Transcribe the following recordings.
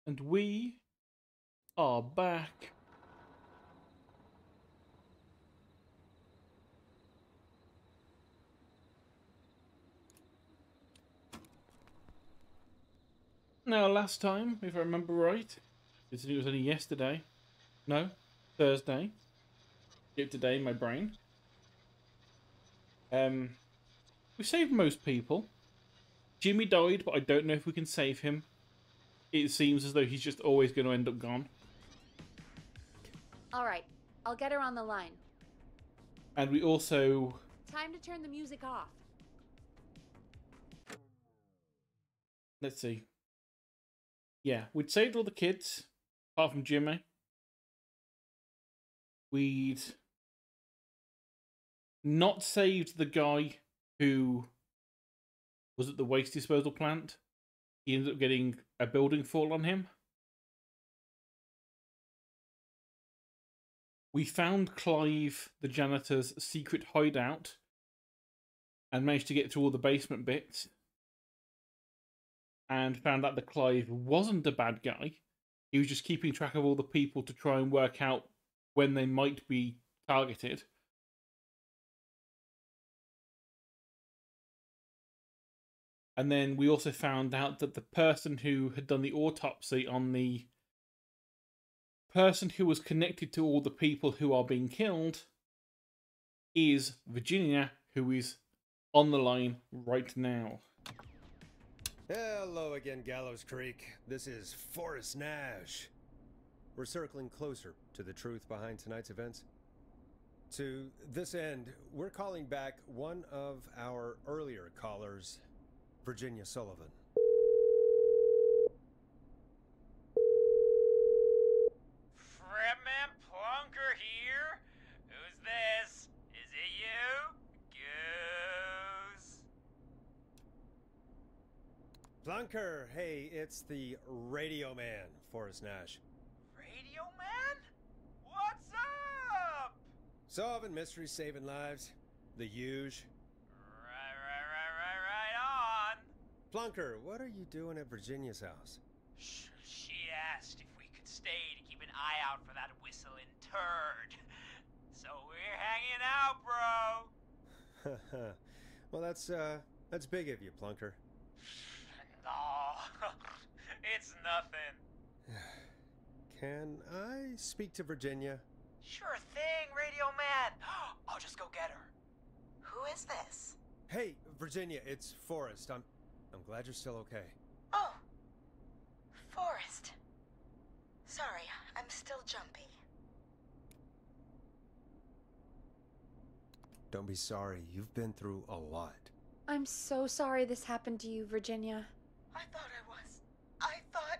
And we are back. Now, last time, if I remember right, it was only yesterday. No, Thursday. Yet today, my brain. Um, we saved most people. Jimmy died, but I don't know if we can save him. It seems as though he's just always going to end up gone. All right, I'll get her on the line. And we also... Time to turn the music off. Let's see. Yeah, we'd saved all the kids, apart from Jimmy. We'd not saved the guy who was at the waste disposal plant. He ended up getting a building fall on him. We found Clive, the janitor's secret hideout, and managed to get through all the basement bits. And found out that Clive wasn't a bad guy. He was just keeping track of all the people to try and work out when they might be targeted. And then we also found out that the person who had done the autopsy on the person who was connected to all the people who are being killed is Virginia, who is on the line right now. Hello again, Gallows Creek. This is Forrest Nash. We're circling closer to the truth behind tonight's events. To this end, we're calling back one of our earlier callers, Virginia Sullivan. Fretman Plunker here? Who's this? Is it you? Goose? Plunker, hey, it's the Radio Man, Forrest Nash. Radio Man? What's up? Solving mysteries, saving lives. The huge. Right on. Plunker, what are you doing at Virginia's house? She asked if we could stay to keep an eye out for that whistling turd. So we're hanging out, bro. Well, that's big of you, Plunker. No, it's nothing. Can I speak to Virginia? Sure thing, Radio Man. I'll just go get her. Who is this? Hey, Virginia, it's Forrest. I'm glad you're still okay. Oh, Forrest. Sorry, I'm still jumpy. Don't be sorry. You've been through a lot. I'm so sorry this happened to you, Virginia. I thought I was. I thought...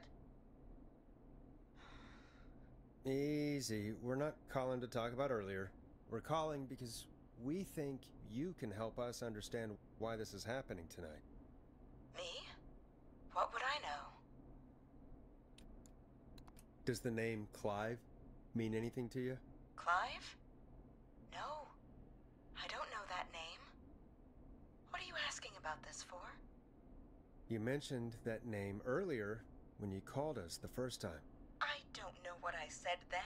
Easy. We're not calling to talk about earlier. We're calling because we think you can help us understand why this is happening tonight. Me? What would I know? Does the name Clive mean anything to you? Clive? No. I don't know that name. What are you asking about this for? You mentioned that name earlier when you called us the first time. I don't know what I said then.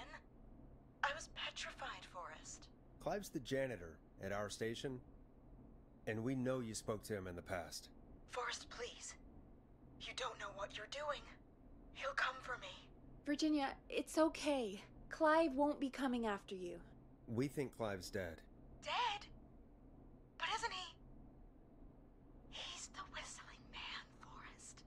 I was petrified, Forrest. Clive's the janitor at our station, and we know you spoke to him in the past. Forrest, please. You don't know what you're doing. He'll come for me. Virginia, it's okay. Clive won't be coming after you. We think Clive's dead. Dead? But isn't he? He's the whistling man, Forrest.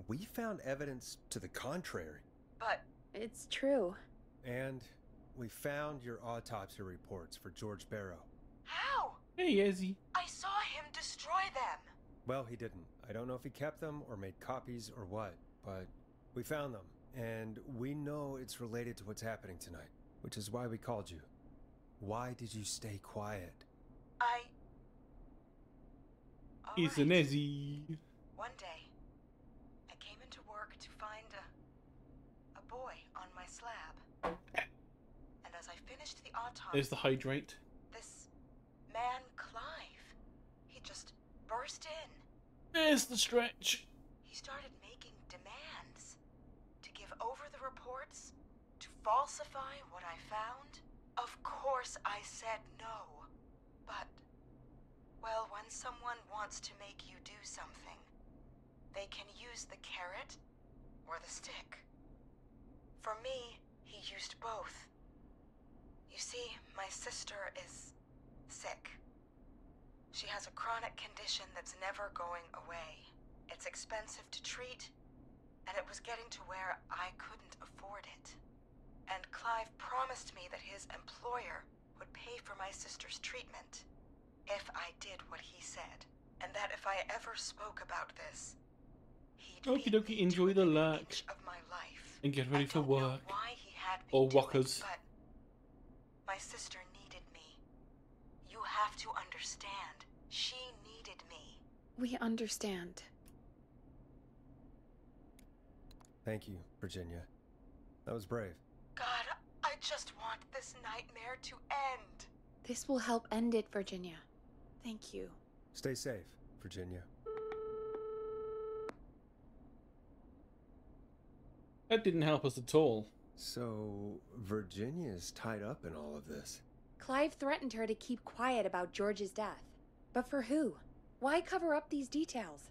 We found evidence to the contrary. But It's true. And we found your autopsy reports for George Barrow. how? Hey, Ezzy. I saw him destroy them. Well, he didn't. I don't know if he kept them or made copies or what, but we found them. And we know it's related to what's happening tonight, which is why we called you. Why did you stay quiet? All It's right. an Ezzy. One day, I came into work to find a boy on my slab. And as I finished the autopsy, There's the hydrate. this man, Clive, There's the stretch. He started making demands to give over the reports, to falsify what I found. Of course I said no, but, well, when someone wants to make you do something, they can use the carrot or the stick. For me, he used both. You see, my sister is sick. She has a chronic condition that's never going away. It's expensive to treat, and it was getting to where I couldn't afford it. And Clive promised me that his employer would pay for my sister's treatment if I did what he said, and that if I ever spoke about this, he'd Okie beat dokie, me enjoy to the within an lurk. inch of my life. And get ready I for don't know work. why he had me Or do walkers. it, but my sister needed me. You have to understand. She needed me. We understand. Thank you, Virginia. That was brave. God, I just want this nightmare to end. This will help end it, Virginia. Thank you. Stay safe, Virginia. That didn't help us at all. So, Virginia's tied up in all of this. Clive threatened her to keep quiet about George's death. But for who? Why cover up these details?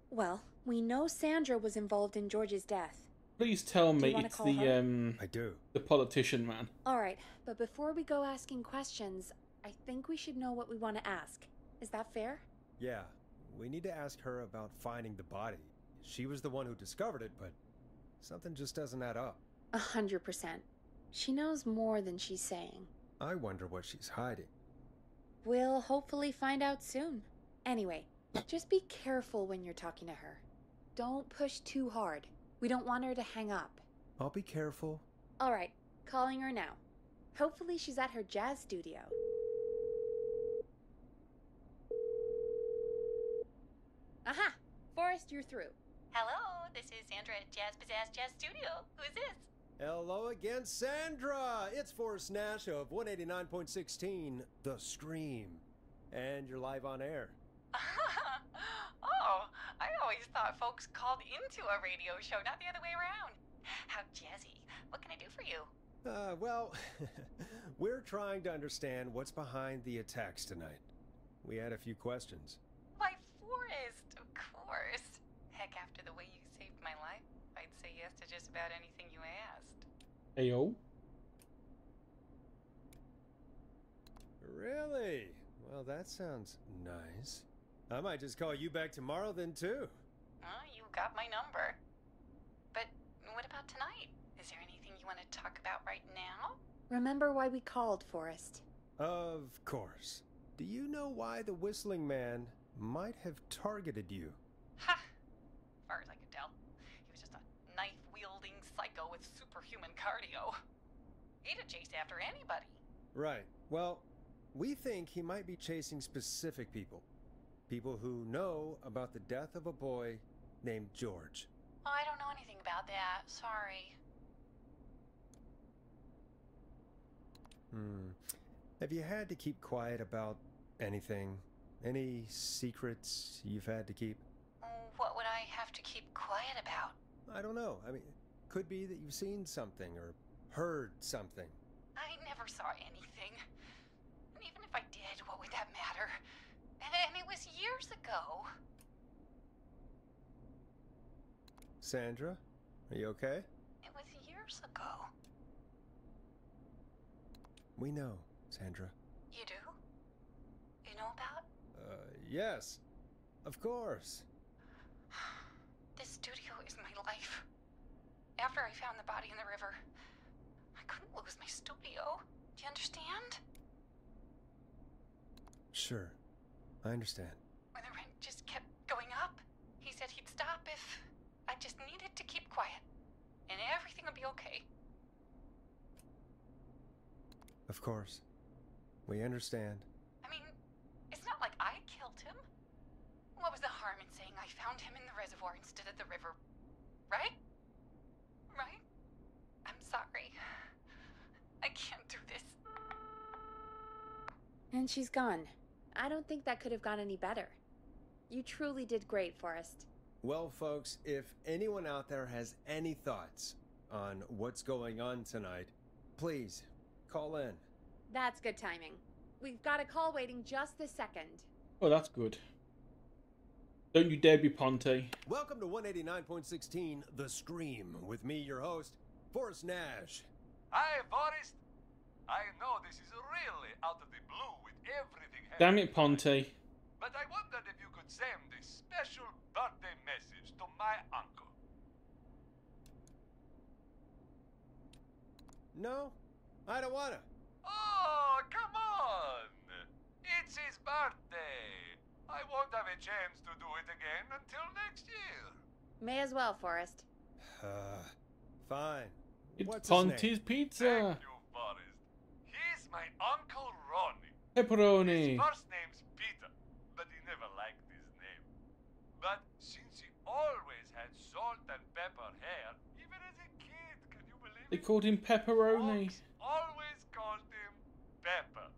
Well, we know Sandra was involved in George's death. Please tell Do you me wanna it's call her? I do. the politician man. Alright, but before we go asking questions, I think we should know what we want to ask. Is that fair? Yeah, we need to ask her about finding the body. She was the one who discovered it, but something just doesn't add up. 100%. She knows more than she's saying. I wonder what she's hiding. We'll hopefully find out soon. Anyway, just be careful when you're talking to her. Don't push too hard. We don't want her to hang up. I'll be careful. Alright, calling her now. Hopefully she's at her jazz studio. Aha! Forrest, you're through. Hello, this is Sandra at Jazz Pizzazz Jazz Studio. Who is this? Hello again, Sandra! It's Forrest Nash of 189.16, The Scream. And you're live on air. Oh, I always thought folks called into a radio show, not the other way around. How jazzy. What can I do for you? Well, we're trying to understand what's behind the attacks tonight. We had a few questions. Why, Forrest, of course. Heck, after the way you saved my life, I'd say yes to just about anything you asked. Ayo. Really? Well, that sounds nice. I might just call you back tomorrow then, too. Oh, you got my number. But what about tonight? Is there anything you want to talk about right now? Remember why we called, Forrest. Of course. Do you know why the Whistling Man might have targeted you? Ha! As far as I could tell, he was just a knife-wielding psycho with superhuman cardio. He'd have chased after anybody. Right. Well, we think he might be chasing specific people. People who know about the death of a boy named George. Oh, I don't know anything about that. Sorry. Have you had to keep quiet about anything? Any secrets you've had to keep? What would I have to keep quiet about? I don't know. I mean, could be that you've seen something or heard something. I never saw anything. And even if I did, what would that matter? And it was years ago. Sandra, are you okay? It was years ago. We know, Sandra. You do? You know about? Yes. Of course. This studio is my life. After I found the body in the river, I couldn't lose my studio. Do you understand? Sure. I understand. When the rent just kept going up, he said he'd stop if I just needed to keep quiet. And everything would be okay. Of course. We understand. I mean, it's not like I killed him. What was the harm in saying I found him in the reservoir instead of the river? Right? Right? I'm sorry. I can't do this. And she's gone. I don't think that could have gone any better. You truly did great, Forrest. Well, folks, if anyone out there has any thoughts on what's going on tonight, please call in. That's good timing. We've got a call waiting just this second. Oh, that's good. Don't you dare be Ponte. Welcome to 189.16 The Scream, with me, your host, Forrest Nash. Hi, Forrest. I know this is really out of the blue with everything Damn happening it, Ponte. tonight, but I wondered if you could send a special birthday message to my uncle. No, I don't wanna. Oh, come on! It's his birthday. I won't have a chance to do it again until next year. May as well, Forrest. Fine. It's What's his Ponte's name? Pizza. Thank you, Forrest. He's my Uncle Ronnie. Pepperoni. His first name's Peter, but he never liked his name. But since he always had salt and pepper hair, even as a kid, can you believe They it? called him Pepperoni. Folks always called him Pepper.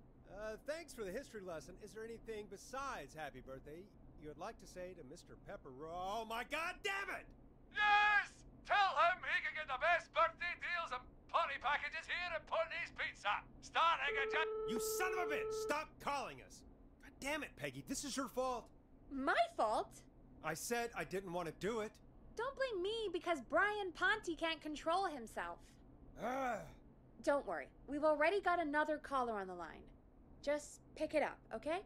Thanks for the history lesson. Is there anything besides happy birthday you would like to say to Mr. Pepper? Oh my god damn it! Yes! Tell him he can get the best birthday deals and party packages here at Putney's Pizza. Starting at just... You son of a bitch! Stop calling us! God damn it, Peggy, this is your fault. My fault? I said I didn't want to do it. Don't blame me because Brian Ponte can't control himself. Ah. Don't worry. We've already got another caller on the line. Just pick it up, okay?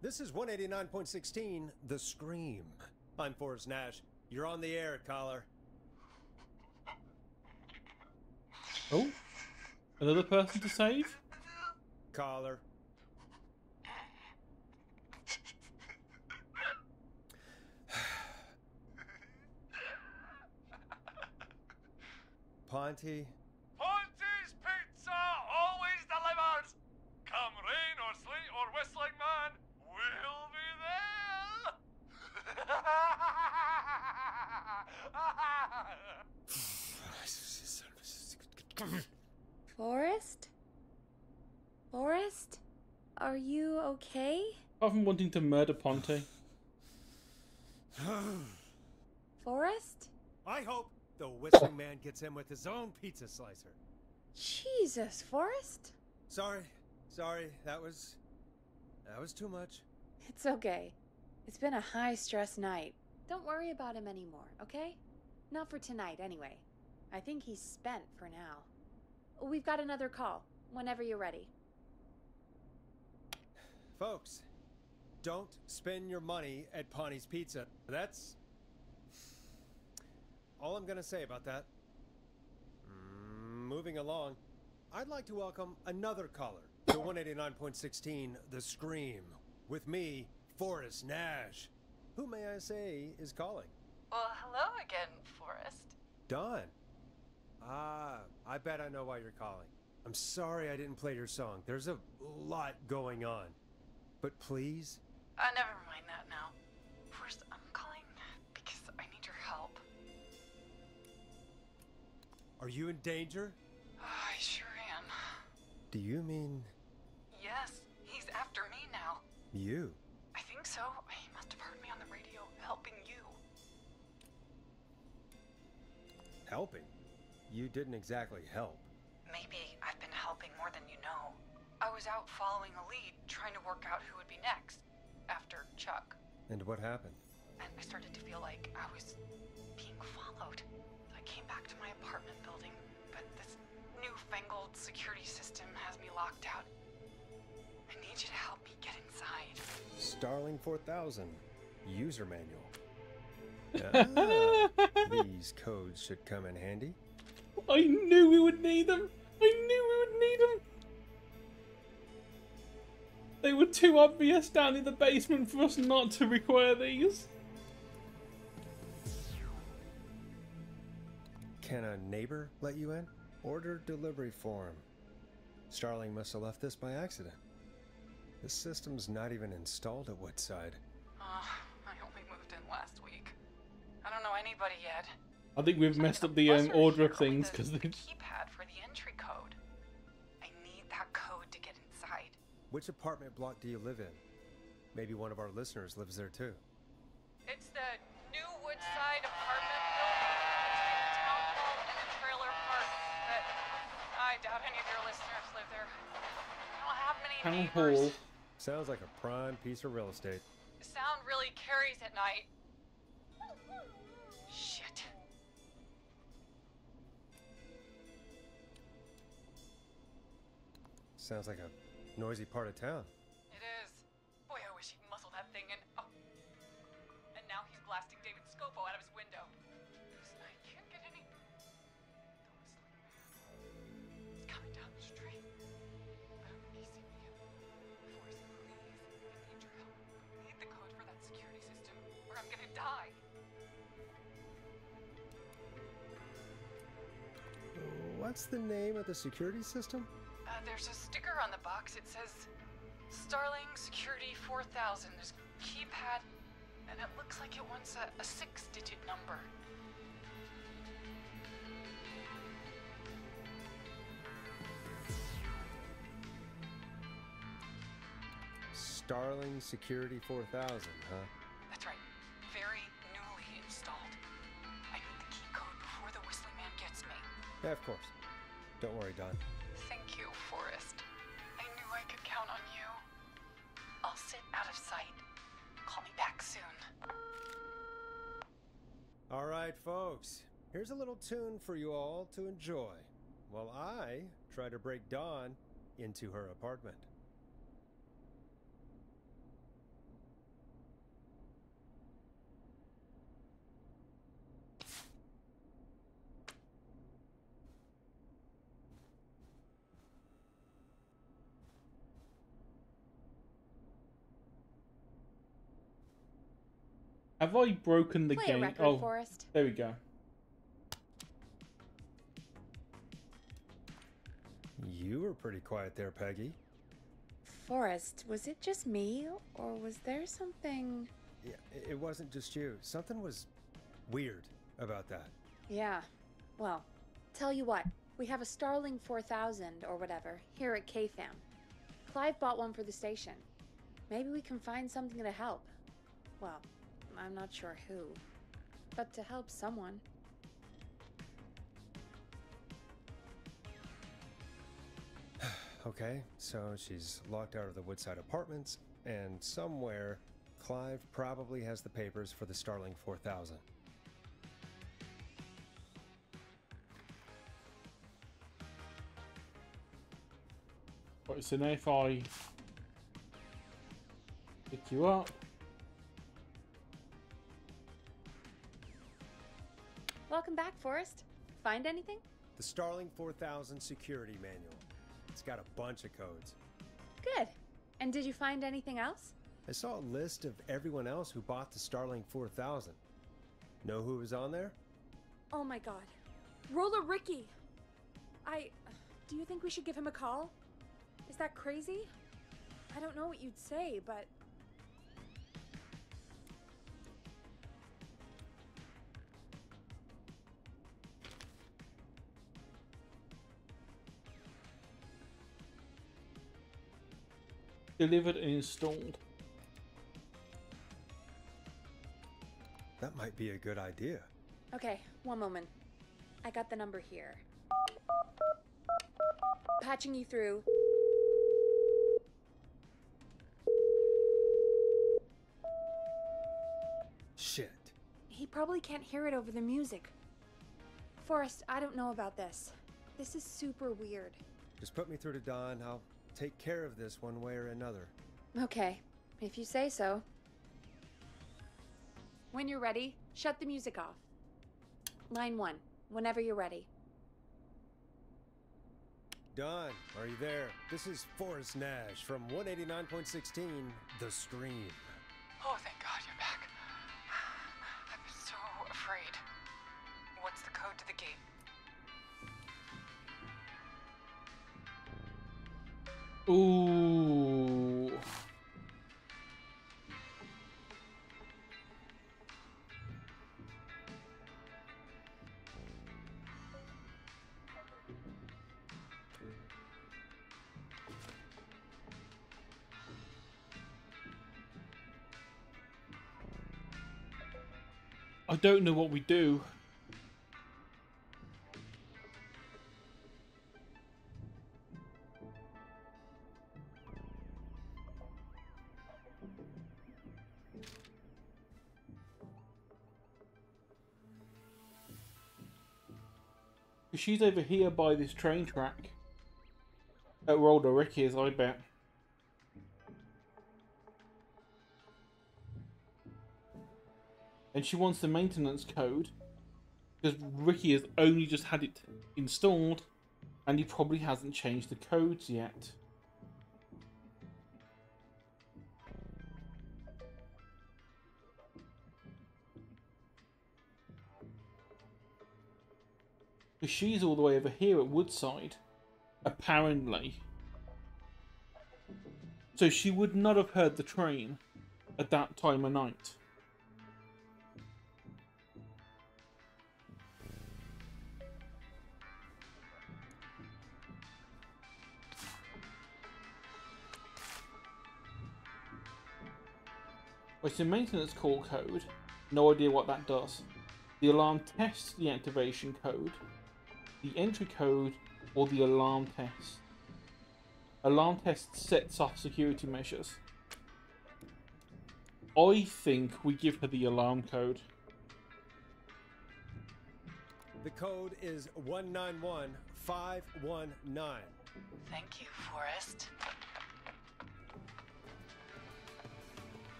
This is 189.16 The Scream. I'm Forrest Nash. You're on the air, caller. Oh, another person to save? Caller. Ponte. Ponte's Pizza always delivers. Come rain or sleet or whistling man, we'll be there. Forrest? Forrest? Are you okay? Apart from wanting to murder Ponte. Forrest? I hope the whistling man gets him with his own pizza slicer. Jesus, Forrest? Sorry, that was too much. It's okay. It's been a high-stress night. Don't worry about him anymore, okay? Not for tonight, anyway. I think he's spent for now. We've got another call, whenever you're ready. Folks, don't spend your money at Ponte's Pizza. That's all I'm gonna say about that. Moving along, I'd like to welcome another caller to 189.16 The Scream, with me, Forrest Nash. Who, may I say, is calling? Well, hello again, Forrest. Don. I bet I know why you're calling. I'm sorry I didn't play your song. There's a lot going on. But please? Never mind that now. Forrest, I'm calling because I need your help. Are you in danger? I sure am. Do you mean Yes, he's after me now. you? I think so. He must have heard me on the radio helping you. Helping? You didn't exactly help. Maybe I've been helping more than you know. I was out following a lead, trying to work out who would be next, after Chuck. And what happened? And I started to feel like I was being followed. So I came back to my apartment building, but this newfangled security system has me locked out. I need you to help me get inside. Starling 4000. User manual. Ah, these codes should come in handy. I knew we would need them. I knew we would need them. They were too obvious down in the basement for us not to require these. Can a neighbor let you in? Order delivery form. Starling must have left this by accident. This system's not even installed at Woodside. I only moved in last week. I don't know anybody yet. I think we've messed up the Buzzer order here of things with because the keypad for the entry code. I need that code to get inside. Which apartment block do you live in? Maybe one of our listeners lives there too. It's the new Woodside apartment building between the town hall and the trailer park. But I doubt any of your listeners live there. I don't have many Town neighbors. hall. Sounds like a prime piece of real estate. Sound really carries at night. Shit. Sounds like a noisy part of town. It is. Boy, I wish he'd muscle that thing in. Oh. And now he's blasting David Scopo out of his window. Listen, I can't get any. He's coming down the street. I don't think he's seen me yet. Forrest, please. I need your help. I need the code for that security system, or I'm gonna die. What's the name of the security system? There's a sticker on the box. It says Starling Security 4000. There's a keypad, and it looks like it wants a 6-digit number. Starling Security 4000, huh? That's right. Very newly installed. I need the key code before the whistling man gets me. Yeah, of course. Don't worry, Don. Thank you, Forrest. I knew I could count on you. I'll sit out of sight. Call me back soon. All right, folks. Here's a little tune for you all to enjoy while I try to break Dawn into her apartment. Have I broken the Play a game? record, Oh, Forrest. there we go. You were pretty quiet there, Peggy. Forrest, was it just me, or was there something... Yeah, it wasn't just you. Something was weird about that. Yeah, well, tell you what, we have a Starling 4000, or whatever, here at KFAM. Clive bought one for the station. Maybe we can find something to help. Well, I'm not sure who, but to help someone. Okay, so she's locked out of the Woodside Apartments, and somewhere, Clive probably has the papers for the Starling 4000. Right, so now if I pick you up. Welcome back, Forrest. Find anything? The Starling 4000 security manual. It's got a bunch of codes. Good. And did you find anything else? I saw a list of everyone else who bought the Starling 4000. Know who was on there? Oh my god. Roller Ricky! Do you think we should give him a call? Is that crazy? I don't know what you'd say, but... Delivered and installed. That might be a good idea. Okay, one moment. I got the number here. Patching you through. Shit. He probably can't hear it over the music. Forrest, I don't know about this. This is super weird. Just put me through to Don. I'll take care of this one way or another. Okay, if you say so. When you're ready, shut the music off. Line 1, whenever you're ready. Don, are you there? This is Forrest Nash from 189.16, The Stream. Oh, thank God you're back. I've been so afraid. What's the code to the gate? Ooh. I don't know what we do. She's over here by this train track. At where older Ricky is, I bet. And she wants the maintenance code. Because Ricky has only just had it installed. And he probably hasn't changed the codes yet. Because she's all the way over here at Woodside. Apparently. So she would not have heard the train at that time of night. It's a maintenance call code. No idea what that does. The alarm tests the activation code, the entry code, or the alarm test. Alarm test sets off security measures. I think we give her the alarm code. The code is 191519. Thank you, Forrest.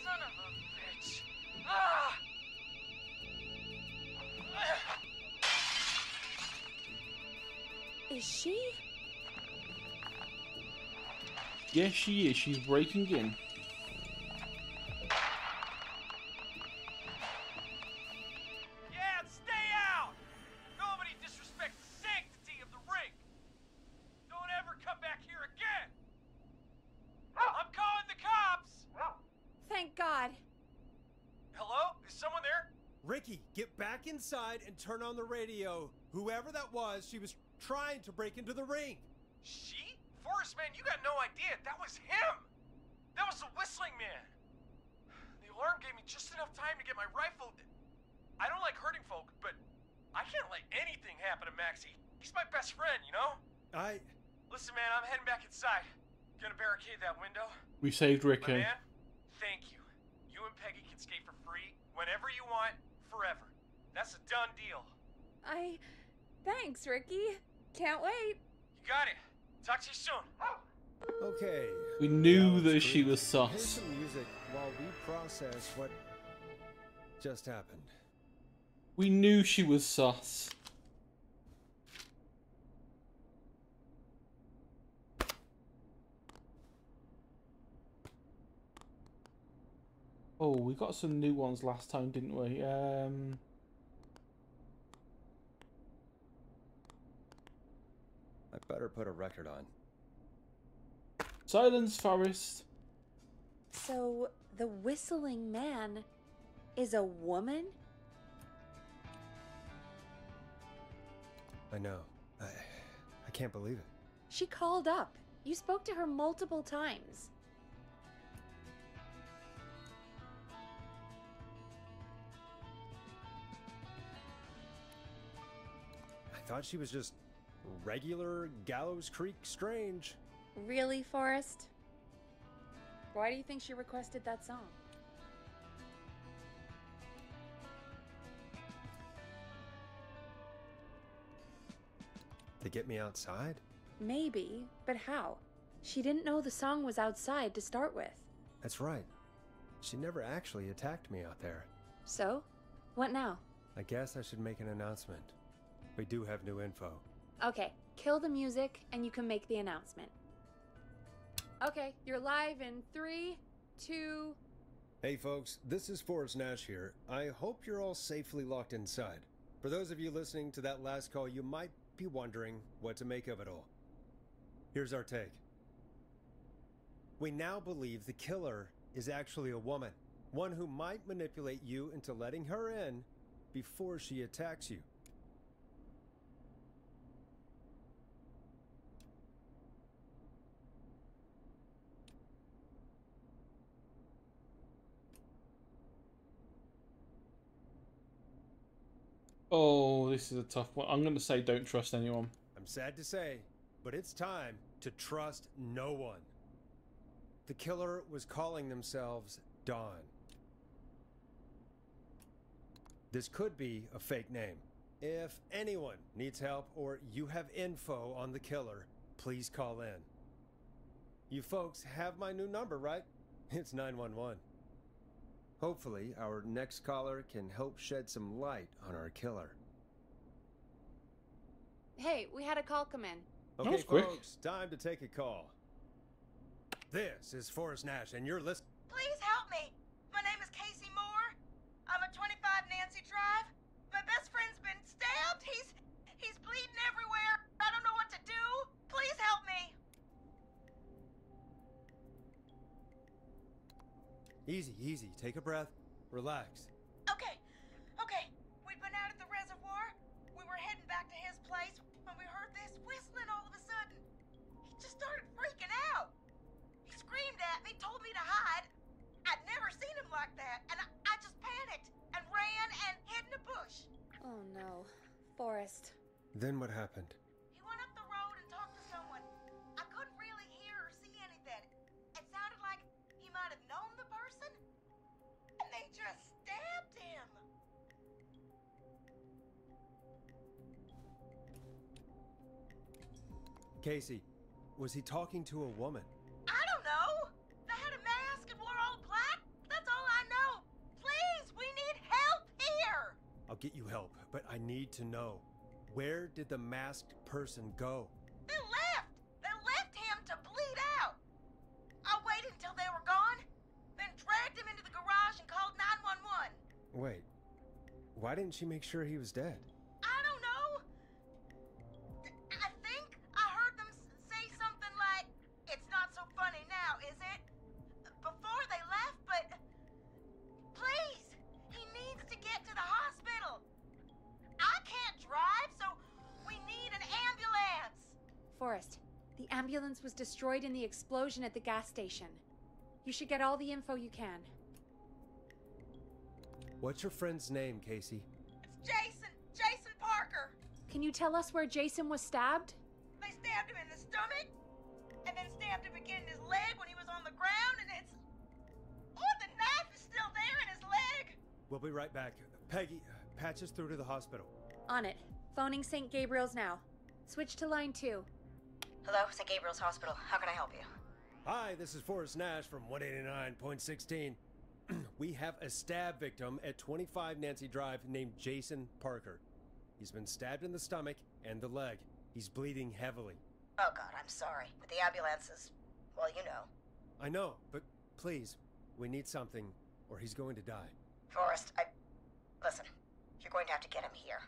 Son of a bitch. Ah! Is she? Yes, she is. She's breaking in. Yeah, stay out! Nobody disrespect the sanctity of the ring! Don't ever come back here again! I'm calling the cops! Thank God. Hello? Is someone there? Ricky, get back inside and turn on the radio. Whoever that was, she was trying to break into the ring. She? Forrest, man, you got no idea. That was him! That was the whistling man! The alarm gave me just enough time to get my rifle. I don't like hurting folk, but I can't let anything happen to Maxie. He's my best friend, you know? Listen, man, I'm heading back inside. Gonna barricade that window. We saved My Ricky. man, thank you. You and Peggy can skate for free whenever you want, forever. That's a done deal. Thanks, Ricky. Can't wait. You got it. Talk to you soon. Okay. We knew Now that let's she breathe. was sus. Here's some music while we process what just happened. We knew she was sus. Oh, we got some new ones last time, didn't we? I better put a record on. Silence, Forest. So, the whistling man is a woman? I know. I can't believe it. She called up. You spoke to her multiple times. I thought she was just regular Gallows Creek Strange. Really, Forrest? Why do you think she requested that song? To get me outside? Maybe, but how? She didn't know the song was outside to start with. That's right. She never actually attacked me out there. So? What now? I guess I should make an announcement. We do have new info. Okay, kill the music and you can make the announcement. Okay, you're live in 3, 2... Hey folks, this is Forrest Nash here. I hope you're all safely locked inside. For those of you listening to that last call, you might be wondering what to make of it all. Here's our take. We now believe the killer is actually a woman. One who might manipulate you into letting her in before she attacks you. Oh, this is a tough one. I'm going to say don't trust anyone. I'm sad to say, but it's time to trust no one. The killer was calling themselves Dawn. This could be a fake name. If anyone needs help or you have info on the killer, please call in. You folks have my new number, right? It's 911. Hopefully, our next caller can help shed some light on our killer. Hey, we had a call come in. That Okay, was quick. folks, time to take a call. This is Forrest Nash, and you're listening. Please help me. My name is Casey Moore. I'm at 25 Nancy Drive. My best friend's been stabbed. He's bleeding everywhere. I don't know what to do. Please help me. Easy, easy. Take a breath. Relax. Okay. We'd been out at the reservoir. We were heading back to his place when we heard this whistling all of a sudden. He just started freaking out. He screamed at me, told me to hide. I'd never seen him like that, and I just panicked and ran and hid in a bush. Oh no. Forrest. Then what happened? He went up the road and talked to someone. I couldn't really hear or see anything. It sounded like he might have known the person, and they just stabbed him. Casey, was he talking to a woman? I don't know. They had a mask and wore all black. That's all I know. Please, we need help here. I'll get you help, but I need to know. Where did the masked person go? They left. They left him to bleed out. I waited until they were gone, then dragged him into the garage and called 911. Wait, why didn't she make sure he was dead? I don't know. I think I heard them say something like, "It's not so funny now, is it?" before they left, but please, he needs to get to the hospital. I can't drive, so we need an ambulance. Forrest, the ambulance was destroyed in the explosion at the gas station. You should get all the info you can. What's your friend's name, Casey? It's Jason Parker. Can you tell us where Jason was stabbed? They stabbed him in the stomach, and then stabbed him again in his leg when he was on the ground, and it's... Oh, the knife is still there in his leg! We'll be right back. Peggy, patch us through to the hospital. On it. Phoning St. Gabriel's now. Switch to line 2. Hello, St. Gabriel's Hospital. How can I help you? Hi, this is Forrest Nash from 189.16. We have a stab victim at 25 Nancy Drive named Jason Parker. He's been stabbed in the stomach and the leg. He's bleeding heavily. Oh, God, I'm sorry. But the ambulance is... well, you know. I know, but please, we need something or he's going to die. Forrest, Listen, you're going to have to get him here.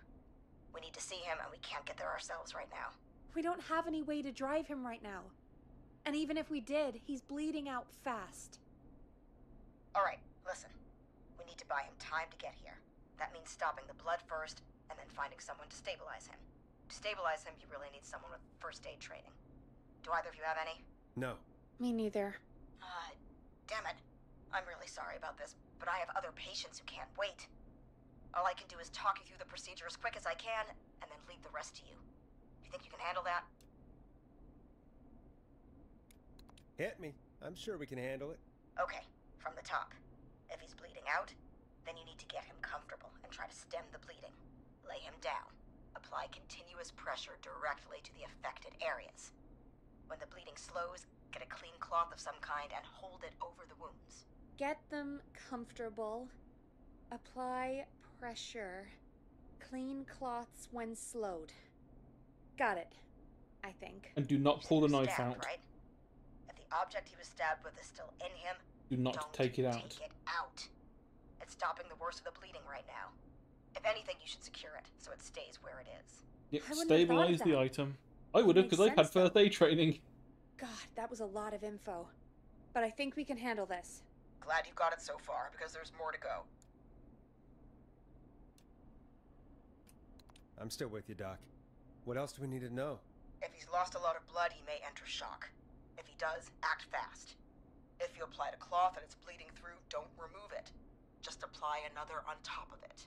We need to see him, and we can't get there ourselves right now. We don't have any way to drive him right now. And even if we did, he's bleeding out fast. All right, listen. We need to buy him time to get here. That means stopping the blood first, and then finding someone to stabilize him. To stabilize him, you really need someone with first aid training. Do either of you have any? No. Me neither. Damn it. I'm really sorry about this, but I have other patients who can't wait. All I can do is talk you through the procedure as quick as I can, and then leave the rest to you. You think you can handle that? Hit me. I'm sure we can handle it. Okay, from the top. If he's bleeding out, then you need to get him comfortable and try to stem the bleeding. Lay him down. Apply continuous pressure directly to the affected areas. When the bleeding slows, get a clean cloth of some kind and hold it over the wounds. Get them comfortable. Apply pressure. Clean cloths when slowed. Got it, I think. And do not You pull the said he was knife stabbed, out. right? If the object he was stabbed with is still in him, Do not don't take it out. Take it out. It's stopping the worst of the bleeding right now. If anything, you should secure it so it stays where it is. Yep, I wouldn't have thought of stabilize the that. item. I would have, Makes because I've had sense, though. first aid training. God, that was a lot of info. But I think we can handle this. Glad you got it so far, because there's more to go. I'm still with you, Doc. What else do we need to know? If he's lost a lot of blood, he may enter shock. If he does, act fast. If you applied a cloth and it's bleeding through, don't remove it. Just apply another on top of it.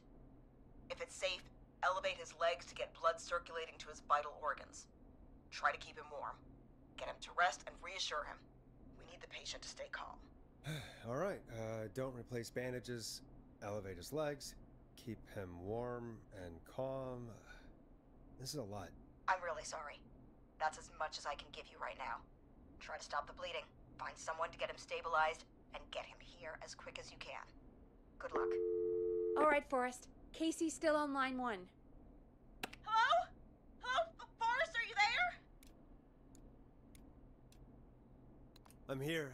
If it's safe, Elevate his legs to get blood circulating to his vital organs. Try to keep him warm. Get him to rest and reassure him. We need the patient to stay calm. All right, don't replace bandages. Elevate his legs. Keep him warm and calm. This is a lot. I'm really sorry. That's as much as I can give you right now. Try to stop the bleeding. Find someone to get him stabilized, and get him here as quick as you can. Good luck. All right, Forrest. Casey's still on line 1. Hello? Hello, Forrest, are you there? I'm here.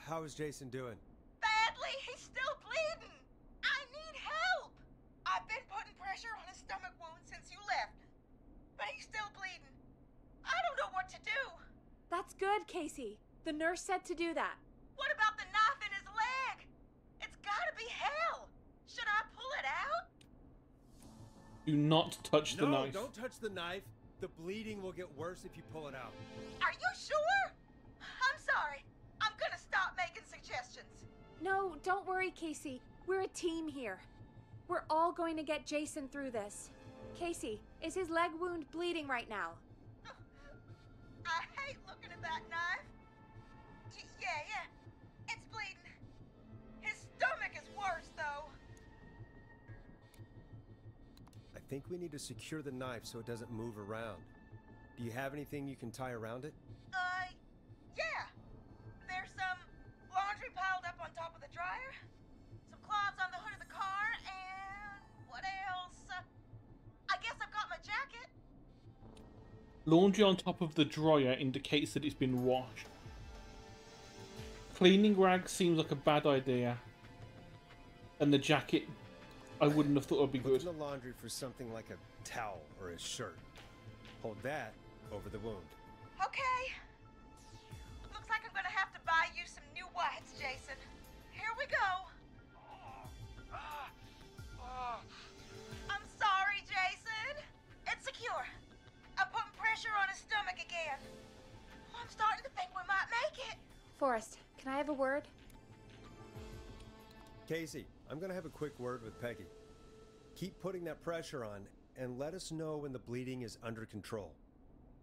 How is Jason doing? Badly. He's still bleeding. I need help. I've been putting pressure on his stomach wound since you left, but he's still bleeding. I don't know what to do. That's good, Casey. The nurse said to do that. What about the knife in his leg? It's gotta be hell. Should I pull it out? Do not touch the No, knife. don't touch the knife. The bleeding will get worse if you pull it out. Are you sure? I'm sorry. I'm gonna stop making suggestions. No, don't worry, Casey. We're a team here. We're all going to get Jason through this. Casey, is his leg wound bleeding right now? I hate looking at that knife. Yeah. It's bleeding. His stomach is worse, though. I think we need to secure the knife so it doesn't move around. Do you have anything you can tie around it? Yeah. There's some laundry piled up on top of the dryer, some cloths on the hood of the car, and what else? I guess I've got my jacket. Laundry on top of the dryer indicates that it's been washed. Cleaning rag seems like a bad idea. And the jacket, I wouldn't have thought would be Look good. in the laundry for something like a towel or a shirt. Hold that over the wound. Okay. Looks like I'm gonna have to buy you some new whites, Jason. Here we go. I'm sorry, Jason. It's secure. I'm putting pressure on his stomach again. I'm starting to think we might make it. Forrest, can I have a word? Casey, I'm gonna have a quick word with Peggy. Keep putting that pressure on and let us know when the bleeding is under control.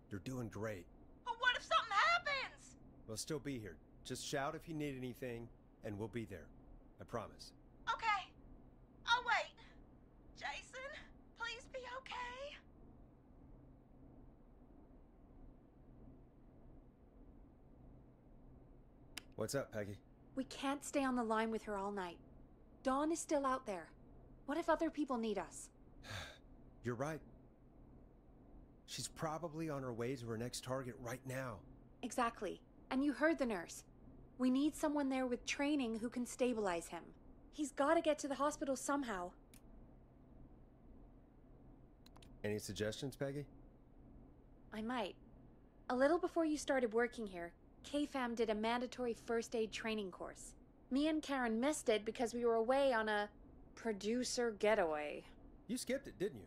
You're doing great. But what if something happens? We'll still be here. Just shout if you need anything, and we'll be there. I promise. Okay. I'll wait. Jason, please be okay. What's up, Peggy? We can't stay on the line with her all night. Dawn is still out there. What if other people need us? You're right. She's probably on her way to her next target right now. Exactly. And you heard the nurse. We need someone there with training who can stabilize him. He's got to get to the hospital somehow. Any suggestions, Peggy? I might. A little before you started working here, KFAM did a mandatory first aid training course. Me and Karen missed it because we were away on a producer getaway. You skipped it, didn't you?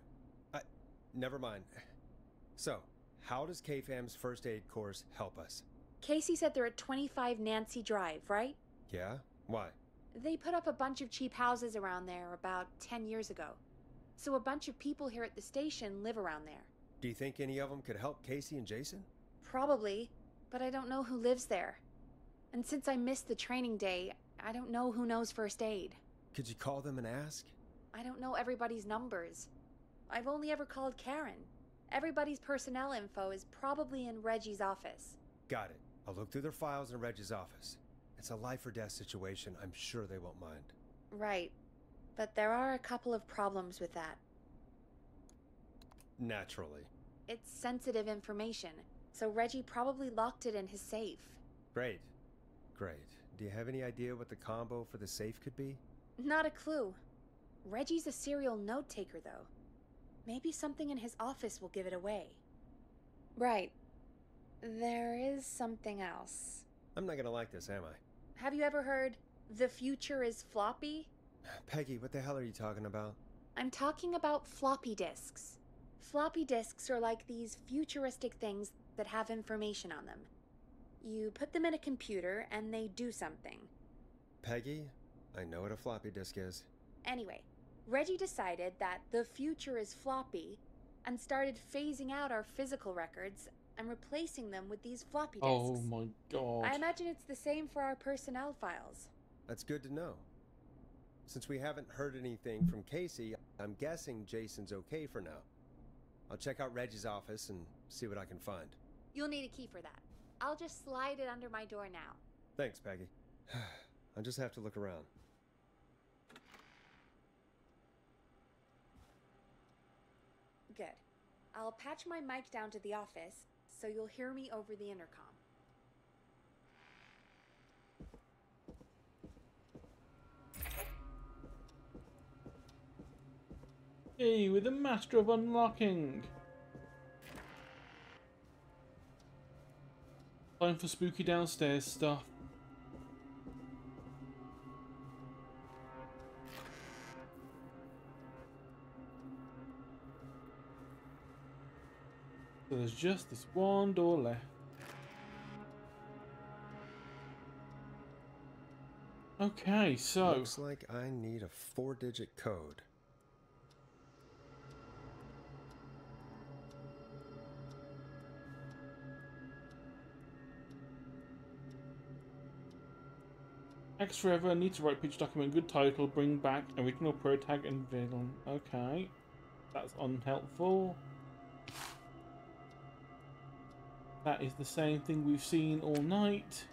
Never mind. So, how does KFAM's first aid course help us? Casey said they're at 25 Nancy Drive, right? Yeah? Why? They put up a bunch of cheap houses around there about 10 years ago. So a bunch of people here at the station live around there. Do you think any of them could help Casey and Jason? Probably, but I don't know who lives there. And since I missed the training day, I don't know who knows first aid. Could you call them and ask? I don't know everybody's numbers. I've only ever called Karen. Everybody's personnel info is probably in Reggie's office. Got it. I'll look through their files in Reggie's office. It's a life or death situation. I'm sure they won't mind. Right. But there are a couple of problems with that. Naturally. It's sensitive information, so Reggie probably locked it in his safe. Great. Great. Do you have any idea what the combo for the safe could be? Not a clue. Reggie's a serial note taker, though. Maybe something in his office will give it away. Right. There is something else. I'm not gonna like this, am I? Have you ever heard, "The future is floppy"? Peggy, what the hell are you talking about? I'm talking about floppy disks. Floppy disks are like these futuristic things that have information on them. You put them in a computer and they do something. Peggy, I know what a floppy disk is. Anyway, Reggie decided that the future is floppy and started phasing out our physical records and replacing them with these floppy disks. Oh my god. I imagine it's the same for our personnel files. That's good to know. Since we haven't heard anything from Casey, I'm guessing Jason's okay for now. I'll check out Reggie's office and see what I can find. You'll need a key for that. I'll just slide it under my door now. Thanks, Peggy. I just have to look around. Good. I'll patch my mic down to the office, so you'll hear me over the intercom. Hey, with the master of unlocking. Time for spooky downstairs stuff. So there's just this one door left. Okay, so Looks like I need a 4-digit code. X forever, need to write pitch document, good title, bring back original pro tag and villain. Okay, that's unhelpful. That is the same thing we've seen all night.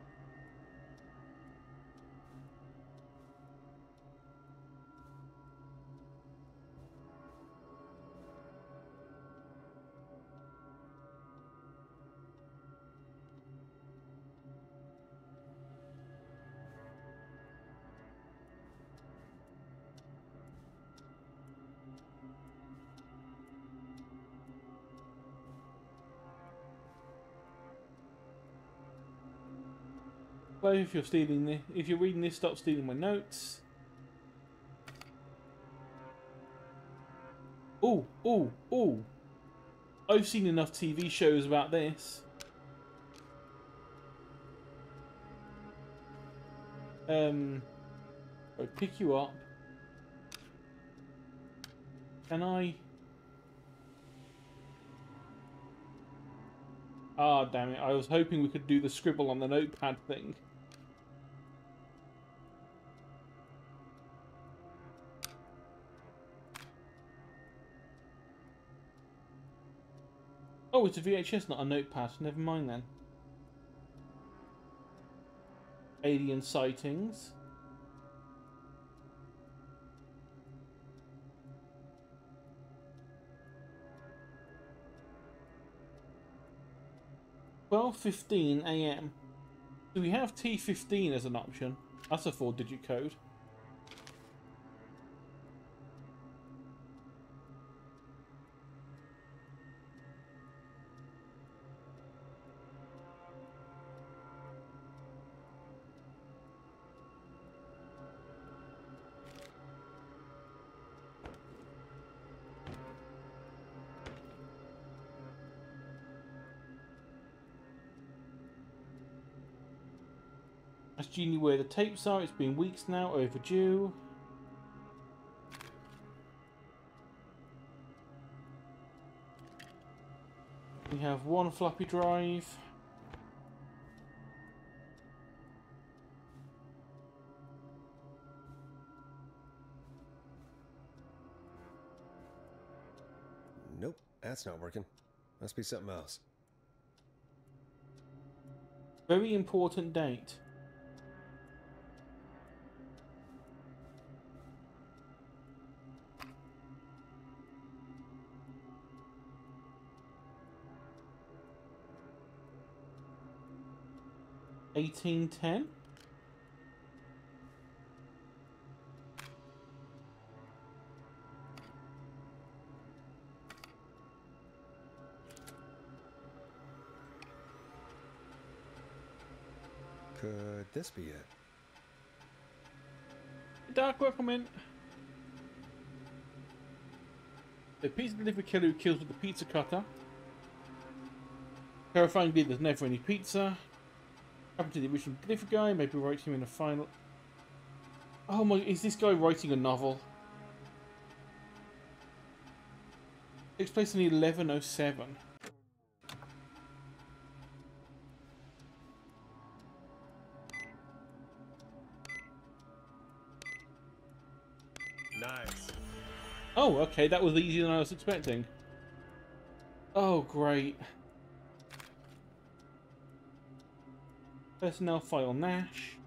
Well, if you're stealing this, if you're reading this, stop stealing my notes. Oh, oh, oh! I've seen enough TV shows about this. I pick you up. Can I? Ah, damn it! I was hoping we could do the scribble on the notepad thing. Oh, it's a VHS, not a notepad. Never mind then. Alien sightings. $12:15 AM. Do we have T15 as an option? That's a 4-digit code. Ask Jeannie where the tapes are. It's been weeks now, overdue. We have one floppy drive. Nope, that's not working. Must be something else. Very important date. $18.10. Could this be it? Dark recommend. The pizza delivery killer who kills with the pizza cutter. Terrifyingly, there's never any pizza. Happened to the original delivery guy. Maybe write him in a final. Oh my! Is this guy writing a novel? Takes place in 1107. Nice. Oh, okay, that was easier than I was expecting. Oh, great. Personnel file Nash.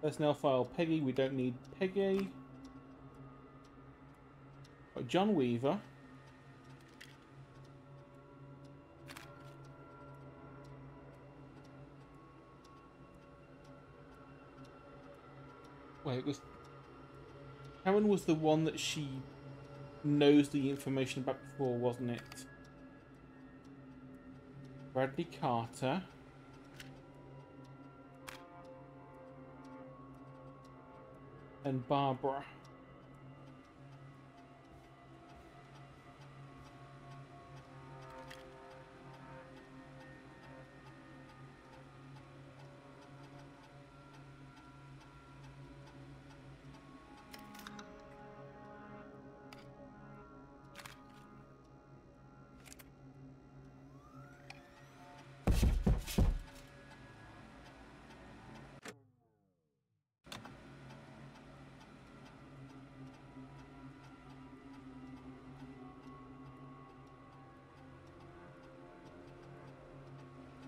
Personnel file Peggy, we don't need Peggy. Got John Weaver. Wait, it was... Karen was the one that she knows the information about before, wasn't it? Bradley Carter. And Barbara.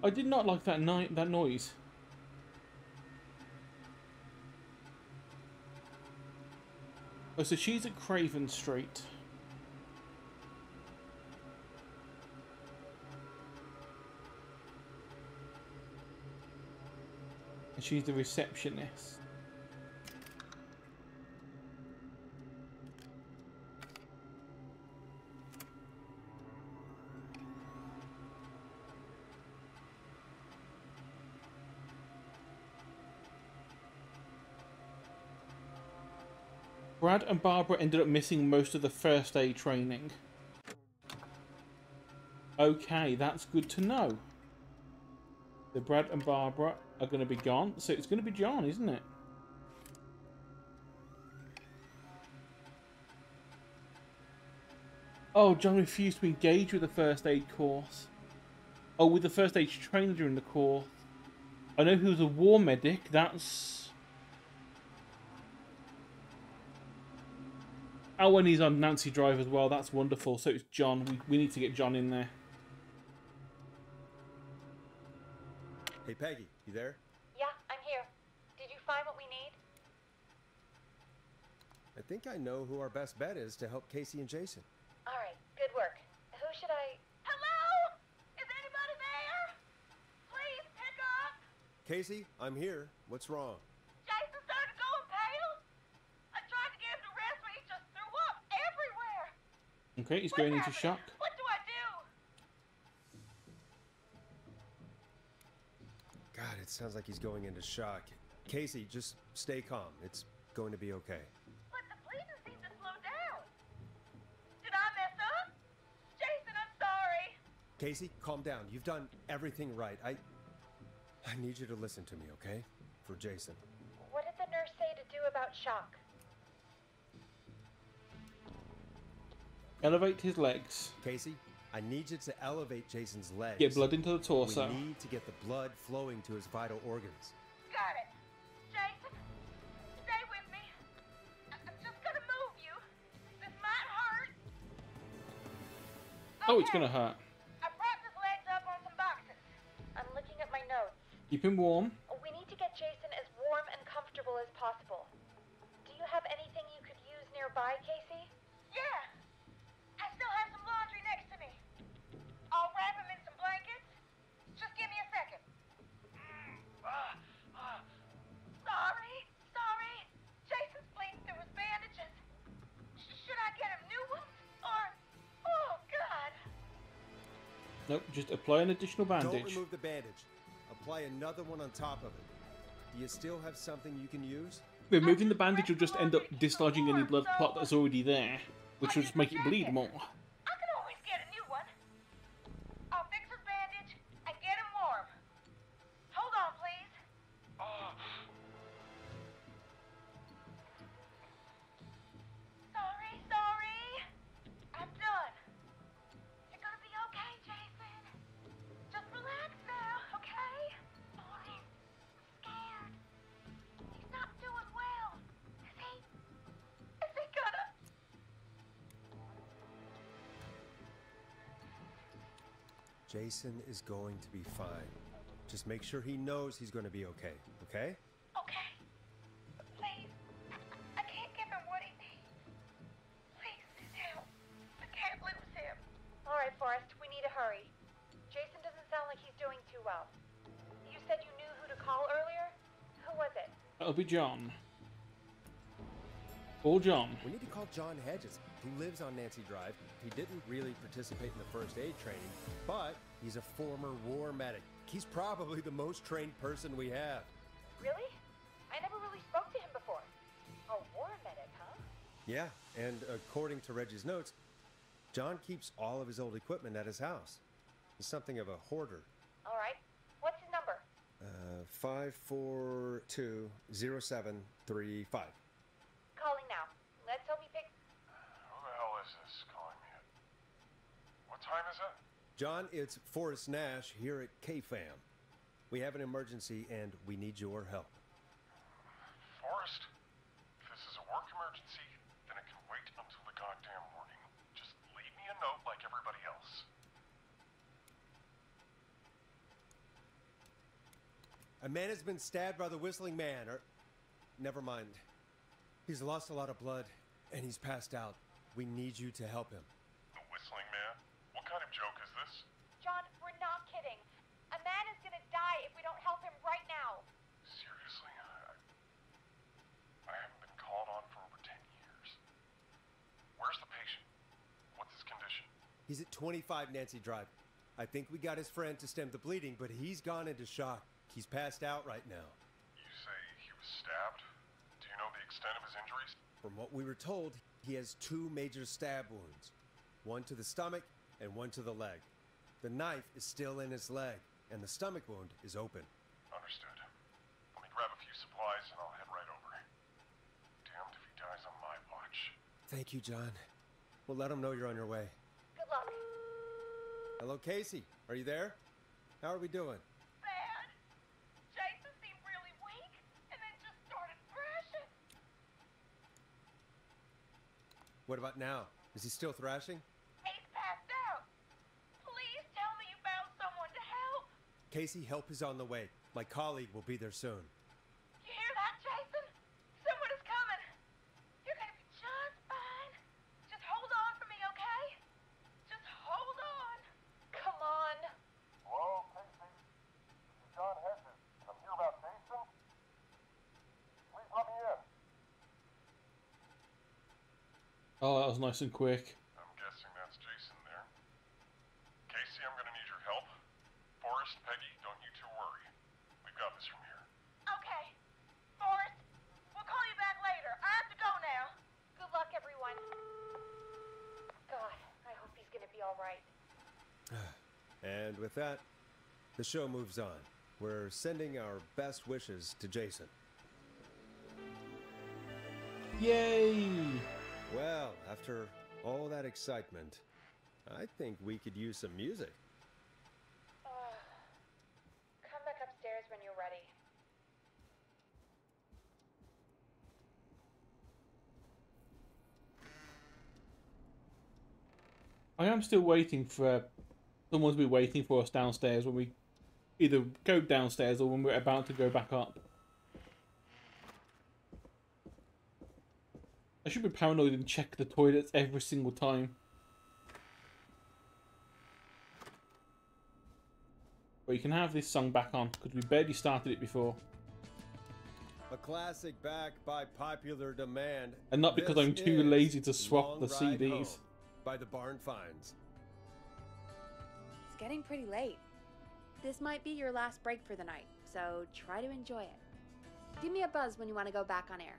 I did not like that noise. Oh, so she's at Craven Street. And she's the receptionist. Brad and Barbara ended up missing most of the first aid training. Okay, that's good to know. So Brad and Barbara are going to be gone. So it's going to be John, isn't it? Oh, John refused to engage with the first aid course. Oh, with the first aid trainer during the course. I know he was a war medic. That's... Oh, and he's on Nancy Drive as well. That's wonderful. So it's John. We need to get John in there. Hey, Peggy, you there? Yeah, I'm here. Did you find what we need? I think I know who our best bet is to help Casey and Jason. All right, good work. Who should I... Hello? Is anybody there? Please pick up. Casey, I'm here. What's wrong? Jason started going pale. I tried to get him to rest, but he just threw up everywhere. Okay, he's going into shock. What do I do? God, it sounds like he's going into shock. Casey, just stay calm. It's going to be okay. But the bleeding seemed to slow down. Did I mess up? Jason, I'm sorry. Casey, calm down. You've done everything right. I need you to listen to me, okay? For Jason. What did the nurse say to do about shock? Elevate his legs. Casey, I need you to elevate Jason's legs. Get blood into the torso. We need to get the blood flowing to his vital organs. Got it. Jason, stay with me. I'm just gonna move you. This might hurt. Oh, it's Okay, going to hurt. I propped his legs up on some boxes. I'm looking at my notes. Keep him warm. We need to get Jason as warm and comfortable as possible. Do you have anything you could use nearby, Casey? Yeah. I still have some laundry next to me. I'll wrap him in some blankets. Just give me a second. Sorry. Jason's bleeding through his bandages. Should I get him new ones? Or... Oh, God. Nope, just apply an additional Don't bandage. remove the bandage. Apply another one on top of it. Do you still have something you can use? Removing the bandage will just end up dislodging any blood clot that's already there, which will just make it bleed more. I can always get a new one. I'll fix his bandage and get him warm. Hold on, please. Sorry. Jason is going to be fine. Just make sure he knows he's going to be okay, okay? Okay. Please. I can't give him what he needs. Please, help. I can't lose him. All right, Forrest, we need to hurry. Jason doesn't sound like he's doing too well. You said you knew who to call earlier? Who was it? That'll be John. Or John. We need to call John Hedges. He lives on Nancy Drive. He didn't really participate in the first aid training, but he's a former war medic. He's probably the most trained person we have. Really? I never really spoke to him before. A war medic, huh? Yeah, and according to Reggie's notes, John keeps all of his old equipment at his house. He's something of a hoarder. All right. What's his number? 5420735. Calling now. Let's hope he picks. Who the hell is this calling me at? What time is it? John, it's Forrest Nash here at KFAM. We have an emergency and we need your help. Forrest, if this is a work emergency, then it can wait until the goddamn morning. Just leave me a note like everybody else. A man has been stabbed by the Whistling Man, or... Never mind. He's lost a lot of blood, and he's passed out. We need you to help him. The Whistling Man? What kind of joke is this? John, we're not kidding. A man is gonna die if we don't help him right now. Seriously? I haven't been called on for over 10 years. Where's the patient? What's his condition? He's at 25 Nancy Drive. I think we got his friend to stem the bleeding, but he's gone into shock. He's passed out right now. You say he was stabbed? Do you know the extent of his injuries? From what we were told, he has 2 major stab wounds. One to the stomach and one to the leg. The knife is still in his leg, and the stomach wound is open. Understood. Let me grab a few supplies and I'll head right over. Damned if he dies on my watch. Thank you, John. We'll let him know you're on your way. Good luck. Hello, Casey. Are you there? How are we doing? Bad. Jason seemed really weak and then just started thrashing. What about now? Is he still thrashing? He's passed out. Please tell me you found someone to help. Casey, help is on the way. My colleague will be there soon. You hear that, Jason? Someone is coming. You're gonna be just fine. Just hold on for me, okay? Just hold on. Come on. Hello, Casey. This is John Hedges. I'm here about Jason. Please let me in. Oh, that was nice and quick. I'm guessing that's Jason there. Casey, I'm gonna need your help. Forrest, Peggy, don't you two worry. We've got this from here. Okay. Forrest, we'll call you back later. I have to go now. Good luck, everyone. God, I hope he's gonna be all right. And with that, the show moves on. We're sending our best wishes to Jason. Yay! Well, after all that excitement, I think we could use some music. Come back upstairs when you're ready. I am still waiting for someone to be waiting for us downstairs when we either go downstairs or when we're about to go back up. I should be paranoid and check the toilets every single time. But you can have this song back on because we barely started it before. A classic back by popular demand. And not because This I'm too is lazy to swap Long the Ride CDs. Home by the Barn Finds. It's getting pretty late. This might be your last break for the night, so try to enjoy it. Give me a buzz when you want to go back on air.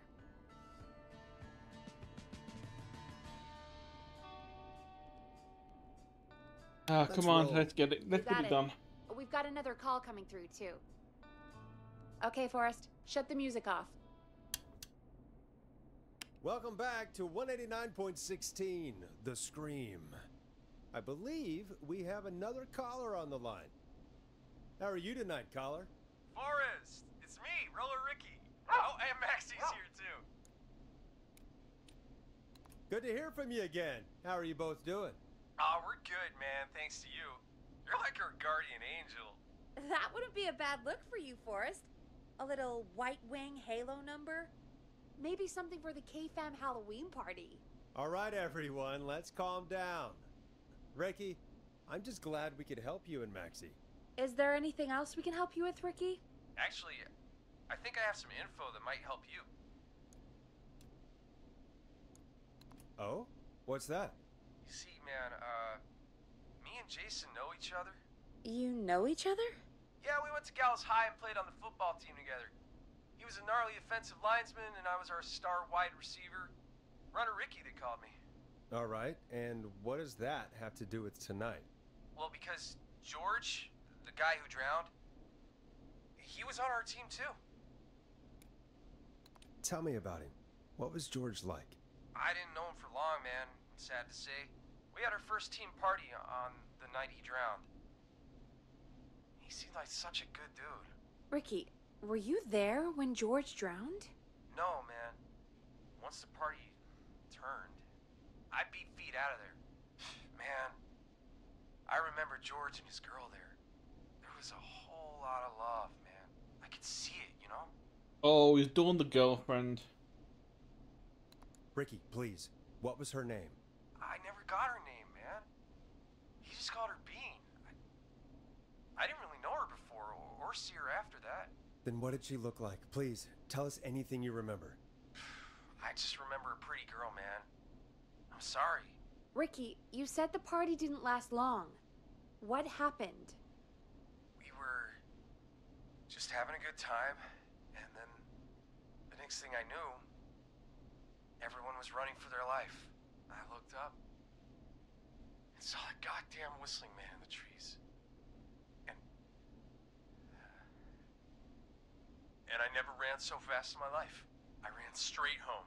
Ah, Let's come on, roll. let's get it. Let's You got get it it. done. We've got another call coming through, too. Okay, Forrest, shut the music off. Welcome back to 189.16, The Scream. I believe we have another caller on the line. How are you tonight, caller? Forrest, it's me, Roller Ricky. Oh, and Maxie's here too. Good to hear from you again. How are you both doing? Oh, we're good, man. Thanks to you. You're like our guardian angel. That wouldn't be a bad look for you, Forrest. A little White Wing Halo number? Maybe something for the K-Fam Halloween party. All right, everyone, let's calm down. Ricky, I'm just glad we could help you and Maxie. Is there anything else we can help you with, Ricky? Actually, I think I have some info that might help you. Oh? What's that? You see, man, me and Jason know each other. You know each other? Yeah, we went to Gallows High and played on the football team together. He was a gnarly offensive lineman, and I was our star wide receiver. Runner Ricky, they called me. All right, and what does that have to do with tonight? Well, because George, the guy who drowned, he was on our team too. Tell me about him. What was George like? I didn't know him for long, man. Sad to say. We had our first team party on the night he drowned. He seemed like such a good dude. Ricky, were you there when George drowned? No, man. Once the party turned, I beat feet out of there. Man, I remember George and his girl there. There was a whole lot of love, man. I could see it, you know? Oh, he's done the girlfriend. Ricky, please. What was her name? I never got her name, man. He just called her Bean. I didn't really know her before or see her after that. Then what did she look like? Please, tell us anything you remember. I just remember a pretty girl, man. I'm sorry. Ricky, you said the party didn't last long. What happened? We were just having a good time, and then the next thing I knew, everyone was running for their life. I looked up and saw a goddamn whistling man in the trees. And I never ran so fast in my life. I ran straight home.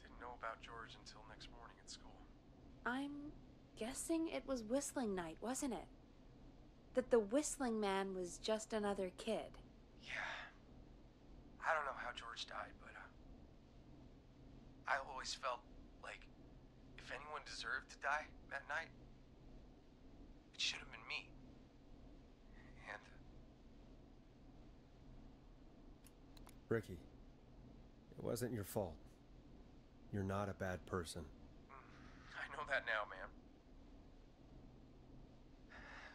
Didn't know about George until next morning at school. I'm guessing it was whistling night, wasn't it? That the whistling man was just another kid. Yeah. I don't know how George died, but I always felt like if anyone deserved to die that night, it should have been me. And Ricky, it wasn't your fault. You're not a bad person. I know that now, man.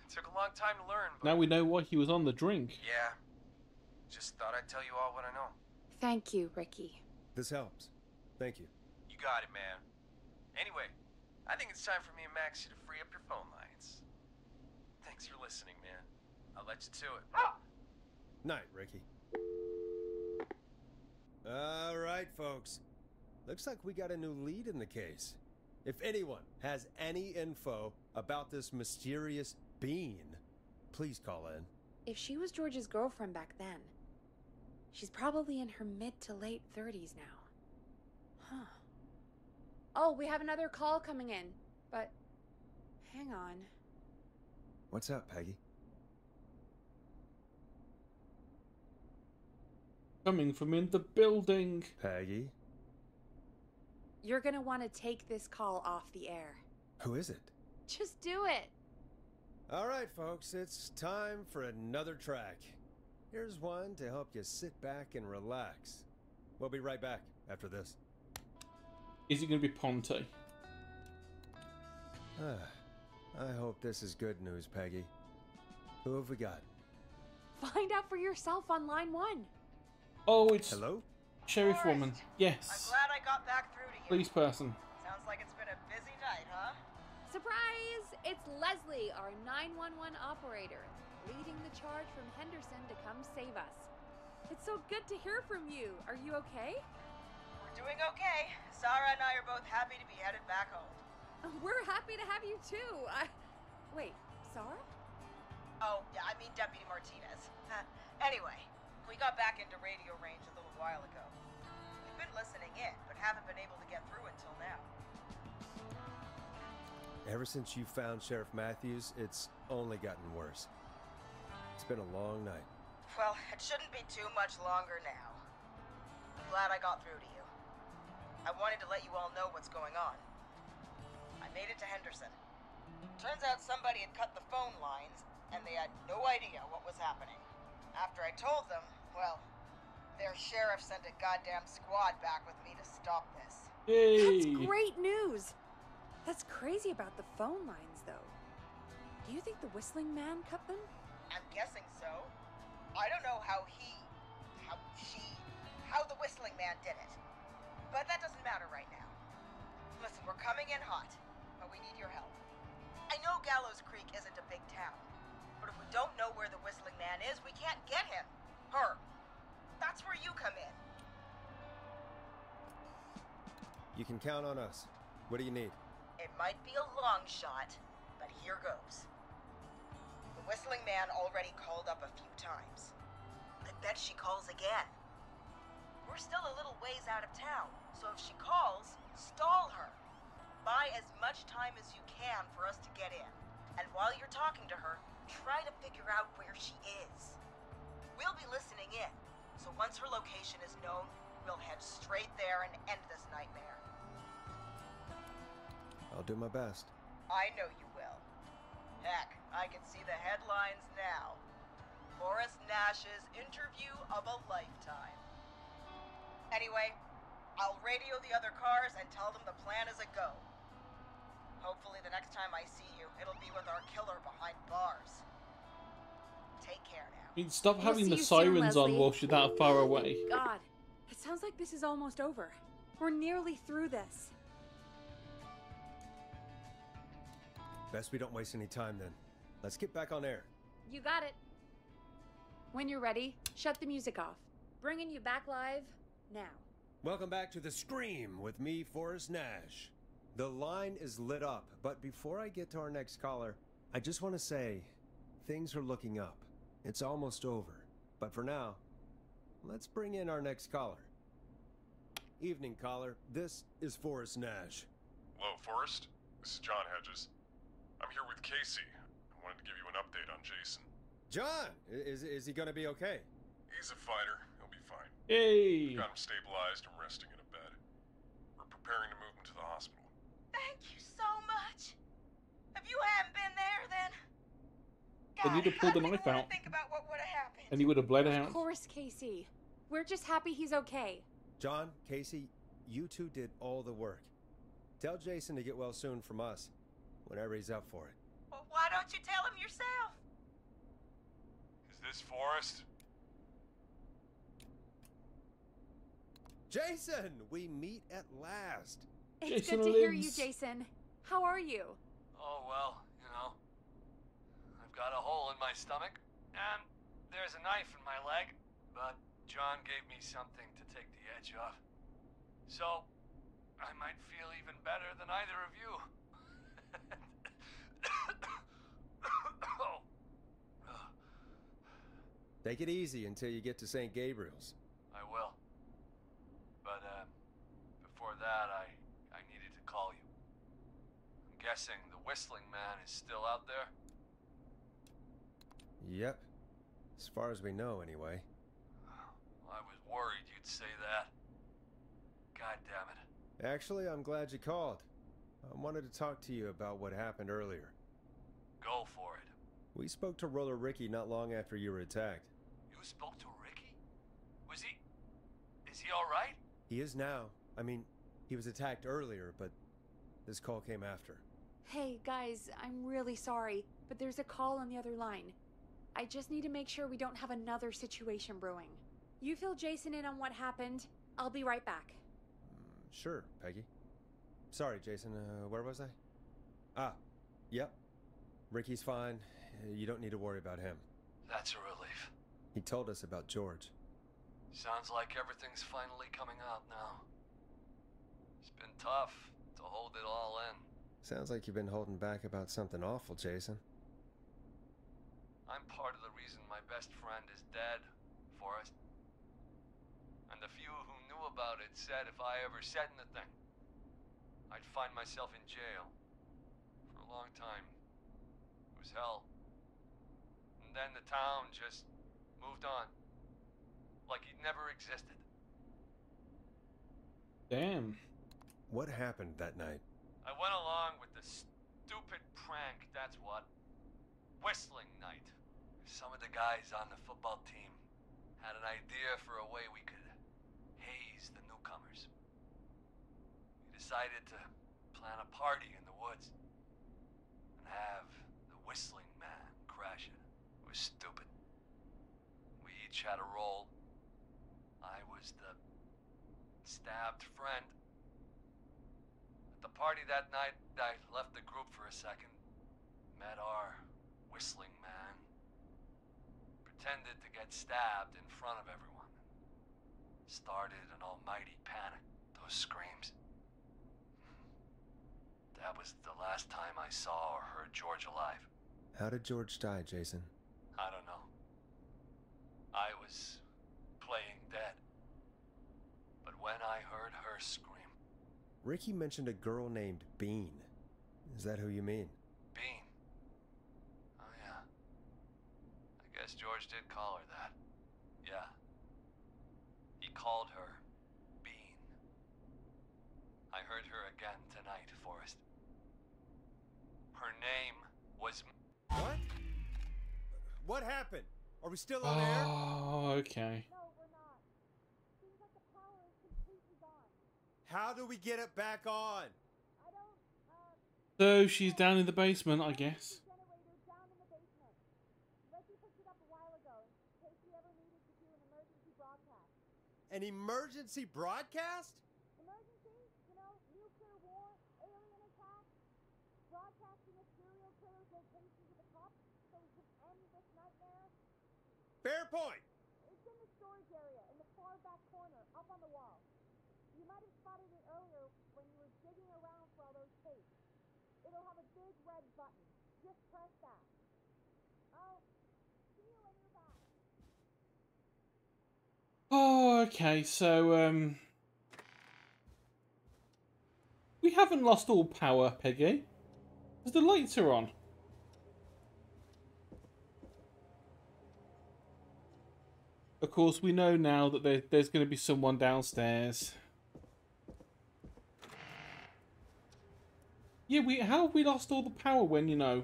It took a long time to learn, but Now we know why he was on the drink. yeah. Just thought I'd tell you all what I know. Thank you, Ricky. This helps. Thank you. You got it, man. Anyway, I think it's time for me and Maxie to free up your phone lines. Thanks for listening, man. I'll let you to it. Night, Ricky. All right, folks. Looks like we got a new lead in the case. If anyone has any info about this mysterious being, please call in. If she was George's girlfriend back then, she's probably in her mid to late 30s now. Huh. Oh, we have another call coming in, but hang on. What's up, Peggy? Coming from in the building. Peggy? You're gonna want to take this call off the air. Who is it? Just do it. All right, folks, it's time for another track. Here's one to help you sit back and relax. We'll be right back after this. Is it going to be Ponte? I hope this is good news, Peggy. Who have we got? Find out for yourself on line 1. Oh, it's Hello? Sheriff Forrest, Woman. I'm Yes. glad I got back through to you. Police person. Sounds like it's been a busy night, huh? Surprise! It's Leslie, our 911 operator, leading the charge from Henderson to come save us. It's so good to hear from you. Are you okay? We're doing okay. Sarah and I are both happy to be headed back home. We're happy to have you too. Wait, Sarah? Oh, yeah, I mean Deputy Martinez. Anyway, we got back into radio range a little while ago. We've been listening in, but haven't been able to get through until now. Ever since you found Sheriff Matthews, it's only gotten worse. It's been a long night. Well, it shouldn't be too much longer now. I'm glad I got through to you. I wanted to let you all know what's going on. I made it to Henderson. Turns out somebody had cut the phone lines, and they had no idea what was happening. After I told them, well, their sheriff sent a goddamn squad back with me to stop this. That's Hey! great news! That's crazy about the phone lines, though. Do you think the Whistling Man cut them? I'm guessing so. I don't know how the Whistling Man did it. But that doesn't matter right now. Listen, we're coming in hot, but we need your help. I know Gallows Creek isn't a big town, but if we don't know where the Whistling Man is, we can't get him. Her. That's where you come in. You can count on us. What do you need? It might be a long shot, but here goes. The Whistling Man already called up a few times. I bet she calls again. We're still a little ways out of town, so if she calls, stall her. Buy as much time as you can for us to get in. And while you're talking to her, try to figure out where she is. We'll be listening in, so once her location is known, we'll head straight there and end this nightmare. I'll do my best. I know you will. Heck, I can see the headlines now. Forrest Nash's interview of a lifetime. Anyway, I'll radio the other cars and tell them the plan is a go. Hopefully the next time I see you, it'll be with our killer behind bars. Take care now. I mean, stop We'll having see the you soon, sirens on Leslie. while she's that far away. God, it sounds like this is almost over. We're nearly through this. Best we don't waste any time then. Let's get back on air. You got it. When you're ready, shut the music off. Bringing you back live now. Welcome back to The Scream with me, Forrest Nash. The line is lit up, but before I get to our next caller, I just want to say, things are looking up. It's almost over. But for now, let's bring in our next caller. Evening, caller. This is Forrest Nash. Hello, Forrest. This is John Hedges. I'm here with Casey. I wanted to give you an update on Jason. John, is he gonna be okay? He's a fighter. He'll be fine. Hey! Got him stabilized and resting in a bed. We're preparing to move him to the hospital. Thank you so much. If you hadn't been there, then... Then you'd have pulled the I knife don't wanna out. think about what would have happened. And he would have bled Of out. course, Casey. We're just happy he's okay. John, Casey, you two did all the work. Tell Jason to get well soon from us, whenever he's up for it. Well, why don't you tell him yourself? Is this Forrest? Jason, we meet at last. It's Jason good to hear you, lives. Jason. How are you? Oh, well, you know. I've got a hole in my stomach, and there's a knife in my leg, but John gave me something to take the edge off. So, I might feel even better than either of you. Oh. Take it easy until you get to St. Gabriel's. I will. But, before that, I needed to call you. I'm guessing the Whistling Man is still out there? Yep. As far as we know, anyway. I was worried you'd say that. God damn it. Actually, I'm glad you called. I wanted to talk to you about what happened earlier. Go for it. We spoke to Roller Ricky not long after you were attacked. You spoke to Ricky? Was he... Is he alright? He is now. I mean, he was attacked earlier, but this call came after. Hey, guys, I'm really sorry, but there's a call on the other line. I just need to make sure we don't have another situation brewing. You fill Jason in on what happened. I'll be right back. Sure, Peggy. Sorry, Jason, where was I? Ah, yep. Ricky's fine. You don't need to worry about him. That's a relief. He told us about George. Sounds like everything's finally coming out now. It's been tough to hold it all in. Sounds like you've been holding back about something awful, Jason. I'm part of the reason my best friend is dead, Forrest. And the few who knew about it said if I ever said anything, I'd find myself in jail. For a long time. It was hell. And then the town just moved on. Like he'd never existed. Damn. What happened that night? I went along with the stupid prank, that's what. Whistling night. Some of the guys on the football team had an idea for a way we could haze the newcomers. We decided to plan a party in the woods and have the Whistling Man crash it. It was stupid. We each had a role. I was the stabbed friend. At the party that night, I left the group for a second, met our Whistling Man, pretended to get stabbed in front of everyone. Started an almighty panic. Those screams. That was the last time I saw or heard George alive. How did George die, Jason? I don't know. I was playing dead. But when I heard her scream... Ricky mentioned a girl named Bean. Is that who you mean? Bean? Oh yeah. I guess George did call her that. Yeah. He called her Bean. I heard her again tonight, Forrest. Her name was... What? What happened? Are we still on air? Oh, okay. No, we're not. Seems like the power is completely gone. How do we get it back on? I don't, So she's down in the basement, I guess. generator down in the basement. Reggie picked it up a while ago in case we ever needed to do an emergency broadcast. An emergency broadcast? Emergency? You know, nuclear war, alien attack, broadcasting a serial killer's location to the cops so we could end this nightmare. Fair point. It's in the storage area in the far back corner, up on the wall. You might have spotted it earlier when you were digging around for all those tapes. It'll have a big red button. Just press that. I'll see you when you're back. Oh, okay. So, we haven't lost all power, Peggy. Because the lights are on. Of course, we know now that there's going to be someone downstairs. Yeah, how have we lost all the power when, you know,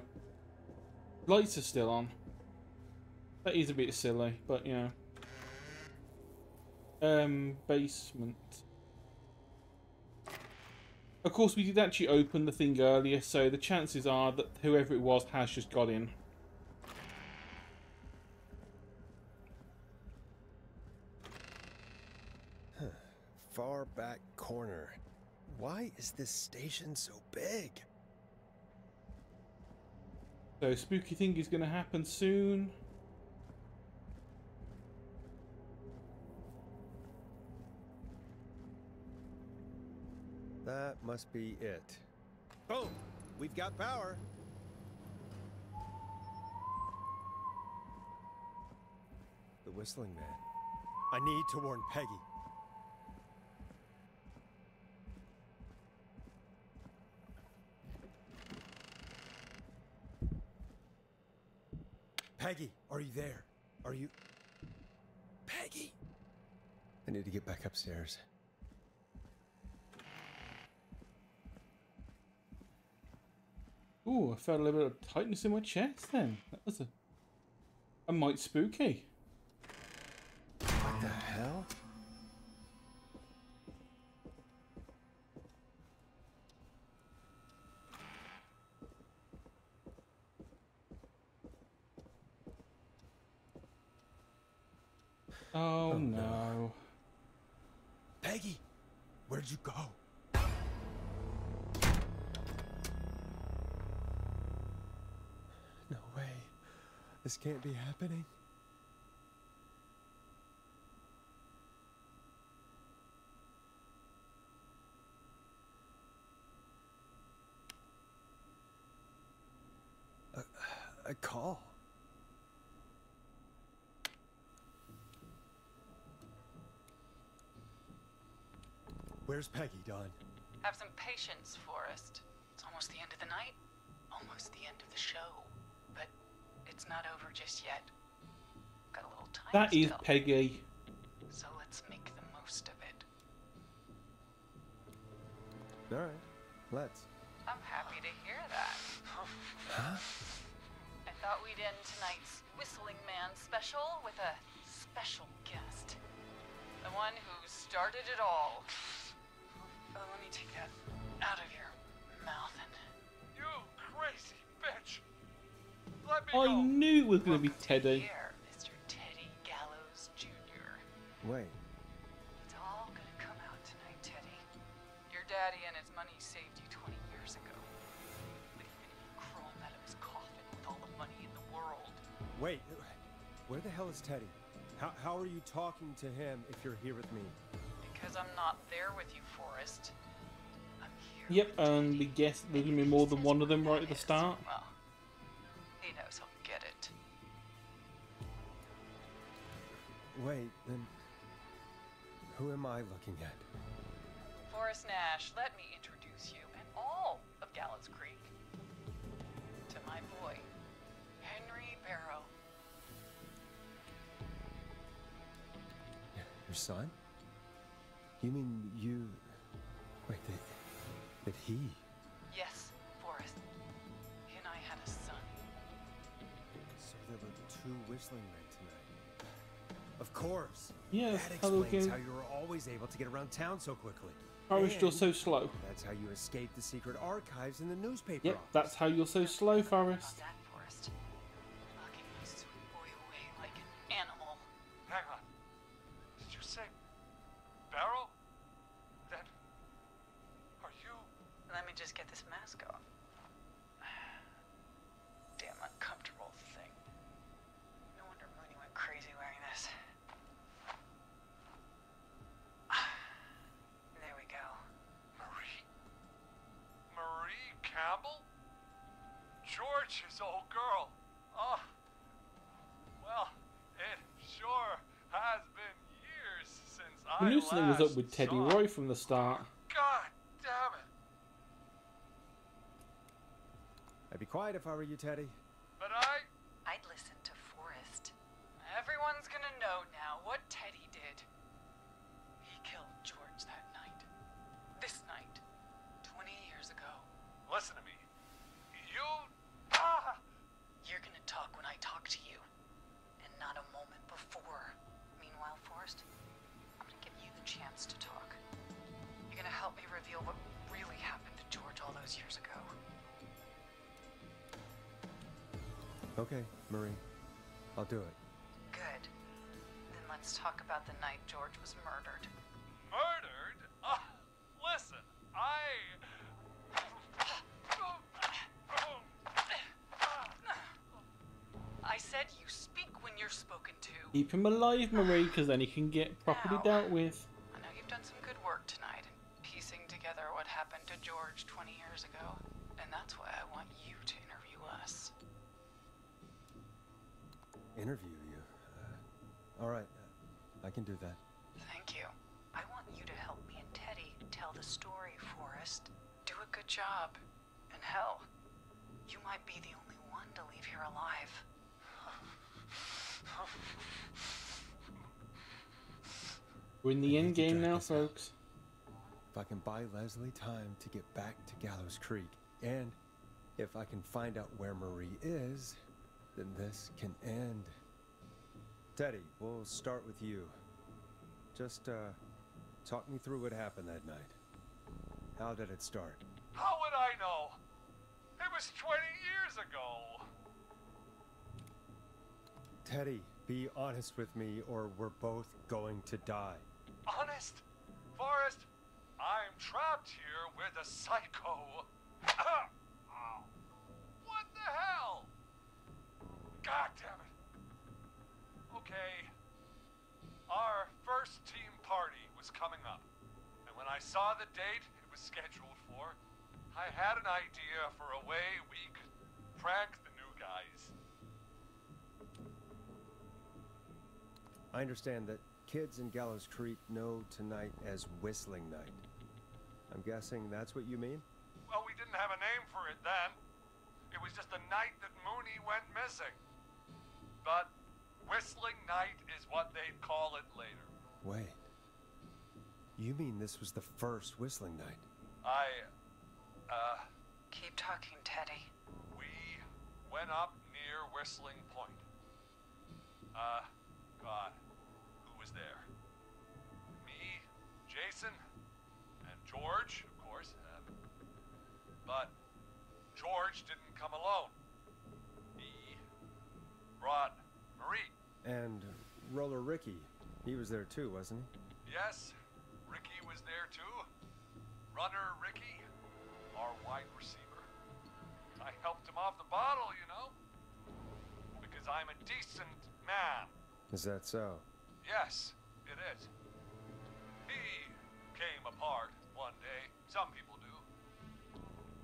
lights are still on? That is a bit silly, but, you know. Basement. Of course, we did actually open the thing earlier, so the chances are that whoever it was has just got in. Far back corner. Why is this station so big? So, spooky thing is going to happen soon. That must be it. Boom! We've got power. The Whistling Man. I need to warn Peggy. Peggy, are you there? Are you... Peggy! I need to get back upstairs. Ooh, I felt a little bit of tightness in my chest then. That was a mite spooky. What the hell? Oh no. Peggy, where'd you go? No way. This can't be happening. A call. Where's Peggy, Don? Have some patience, Forrest. It's almost the end of the night. Almost the end of the show. But it's not over just yet. Got a little time That is still. Peggy. So let's make the most of it. All right, let's. I'm happy to hear that. Huh? I thought we'd end tonight's Whistling Man special with a special guest. The one who started it all. Let me take that out of your mouth and... You crazy bitch! Let me I go! knew it was going to be Welcome to Teddy. here, Mr. Teddy Gallows Jr. Wait. It's all gonna come out tonight, Teddy. Your daddy and his money saved you 20 years ago. But even he crawled out of his coffin with all the money in the world. Wait. Where the hell is Teddy? How are you talking to him if you're here with me? Because I'm not there with you, Forrest. I'm here. Yep, with and Teddy. we guess there's going to be more than one of them right at the start. Well, he knows he'll get it. Wait, then... Who am I looking at? Forrest Nash, let me introduce you and all of Gallows Creek to my boy, Henry Barrow. Your son? You mean you... Wait, that he... Yes, Forrest. He and I had a son. So there were two whistling men tonight. Of course. Yes, That hello explains again. how you were always able to get around town so quickly. Forrest, you're And so slow. That's how you escaped the secret archives in the newspaper Yep, office. that's how you're so slow, Forrest. That, Forrest. Locking my sweet boy away like an animal. Hang on. Did you say Barrow? Then are you? Let me just get this mask off. Damn uncomfortable thing. No wonder Mooney went crazy wearing this. There we go. Marie Campbell? George's old girl. Oh. Well, it sure has been years since We I knew something was up last with Teddy saw- right from the start. God damn it. I'd be quiet if I were you, Teddy. But I'd listen to Forrest. Everyone's gonna know now what Teddy did. He killed George that night. This night. 20 years ago. listen to me. You... You're gonna talk when I talk to you. And not a moment before. Meanwhile, Forrest, I'm gonna give you the chance to talk. You're gonna help me reveal what really happened to George all those years ago. Okay, Marie. I'll do it. Good. Then let's talk about the night George was murdered. Murdered? Listen, I said you speak when you're spoken to. Keep him alive, Marie, because then he can get properly Now. dealt with. I know you've done some good work tonight in piecing together what happened to George 20 years ago. And that's why I want you to interview us. Interview you? All right. I can do that. Thank you. I want you to help me and Teddy tell the story, Forrest. Do a good job. And hell, you might be the only one to leave here alive. We're in the I end need to game drag now, this out. folks. If I can buy Leslie time to get back to Gallows Creek, and if I can find out where Marie is, then this can end. Teddy, we'll start with you. Just, talk me through what happened that night. How did it start? how would I know? It was 20 years ago. Teddy, be honest with me or we're both going to die. Honest? Forrest, I'm trapped here with a psycho. What the hell? God damn it. Okay. Our first team party was coming up. And when I saw the date it was scheduled for, I had an idea for a way we could prank the new guys. I understand that kids in Gallows Creek know tonight as Whistling Night. I'm guessing that's what you mean? Well, we didn't have a name for it then. It was just the night that Mooney went missing. But Whistling Night is what they'd call it later. Wait. You mean this was the first Whistling Night? Keep talking, Teddy. We went up near Whistling Point. God, who was there? Me, Jason, and George, of course. But George didn't come alone. He brought Marie. And Roller Ricky, he was there too, wasn't he? Yes, Ricky was there too. Runner Ricky, our wide receiver. I helped him off the bottle, you know. Because I'm a decent man. Is that so? Yes, it is. He came apart one day. Some people do.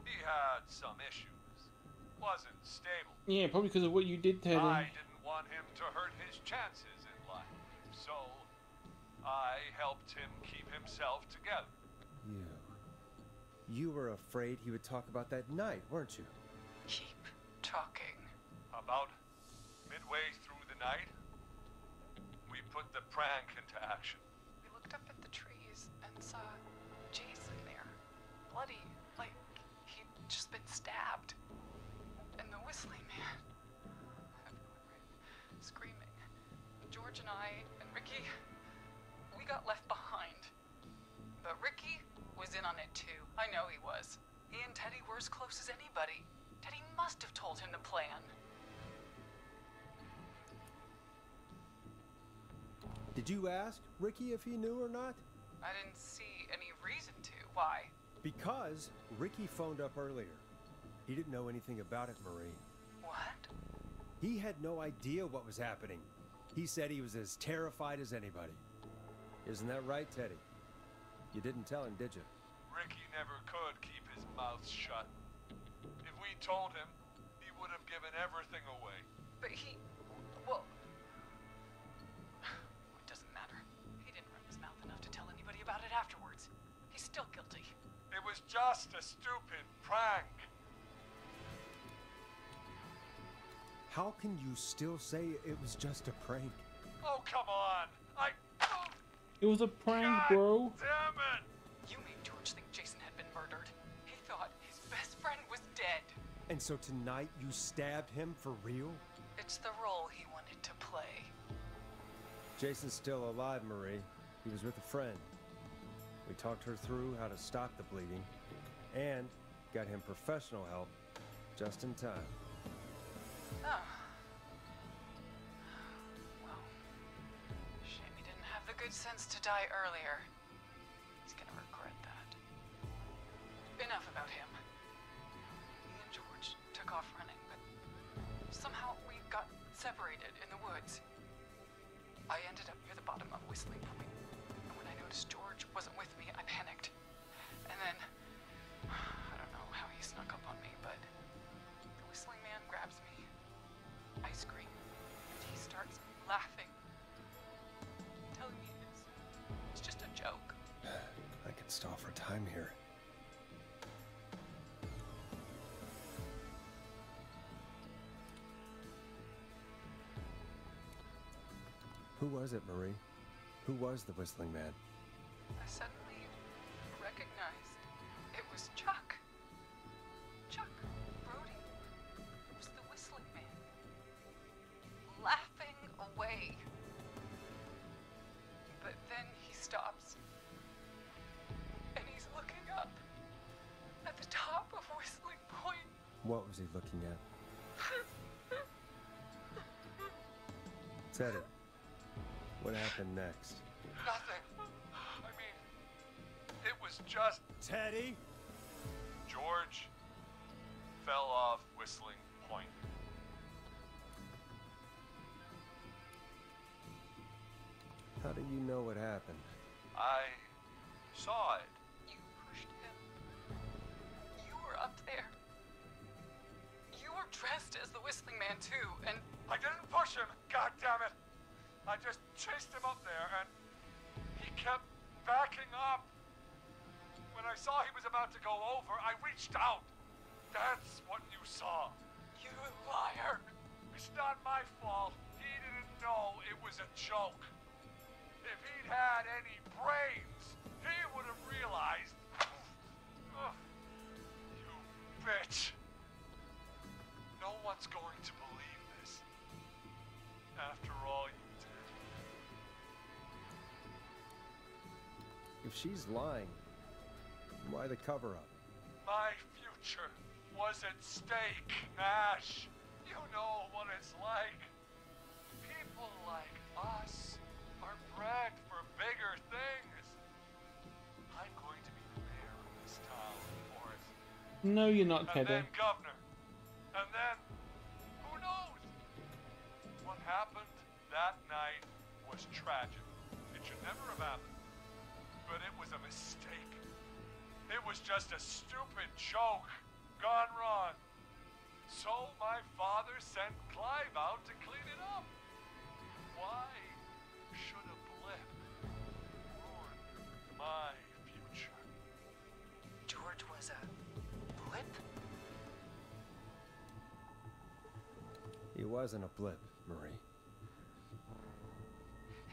He had some issues. Wasn't stable. Yeah, probably because of what you did to him. I didn't want him to hurt his chances in life. So, I helped him keep himself together. You were afraid he would talk about that night, weren't you? Keep talking. About midway through the night, we put the prank into action. We looked up at the trees and saw Jason there. Bloody, like he'd just been stabbed. And the whistling man, screaming. George and I and Ricky, we got left behind. But Ricky was in on it too. I know he was. He and Teddy were as close as anybody. Teddy must have told him the plan. Did you ask Ricky if he knew or not? I didn't see any reason to. Why? Because Ricky phoned up earlier. He didn't know anything about it, Marie. What? He had no idea what was happening. He said he was as terrified as anybody. Isn't that right, Teddy? You didn't tell him, did you? Ricky never could keep his mouth shut. If we told him, he would have given everything away. But well, it doesn't matter. He didn't run his mouth enough to tell anybody about it afterwards. He's still guilty. It was just a stupid prank. How can you still say it was just a prank? Oh, come on. It was a prank, God bro. Damn it. You made George think Jason had been murdered. He thought his best friend was dead. And so tonight you stabbed him for real? It's the role he wanted to play. Jason's still alive, Marie. He was with a friend. We talked her through how to stop the bleeding and got him professional help just in time. Oh. Well, shame he didn't have the good sense to die earlier. He's gonna regret that. Enough about him. Me and George took off running, but somehow we got separated in the woods. I ended up near the bottom of Whistling Point, and when I noticed George wasn't with me, I panicked. And then, I don't know how he snuck up on me, but the Whistling Man grabs me. I scream, and he starts laughing, telling me it's just a joke. I can stall for time here. Who was it, Marie? Who was the Whistling Man? I suddenly recognized it was Chuck. Chuck Brody. It was the Whistling Man. Laughing away. But then he stops. And he's looking up at the top of Whistling Point. What was he looking at? Teddy, what happened next? Nothing. I mean, it was just Teddy? George fell off Whistling Point. How do you know what happened? I saw it. You pushed him. You were up there. You were dressed as the Whistling Man too, and I didn't push him. God damn it. I just chased him up there and he kept backing up. When I saw he was about to go over, I reached out. That's what you saw. you liar. It's not my fault. He didn't know it was a joke. If he'd had any brains, he would have realized. Ugh, you bitch. No one's going if she's lying, why the cover-up? My future was at stake, Nash. You know what it's like. People like us are bred for bigger things. I'm going to be the mayor of this town, Forrest. No, you're not, And Teddy. then governor. And then, who knows? What happened that night was tragic. It should never have happened. But it was a mistake. It was just a stupid joke gone wrong. So my father sent Clive out to clean it up. Why should a blip ruin my future? George was a blip? He wasn't a blip, Marie.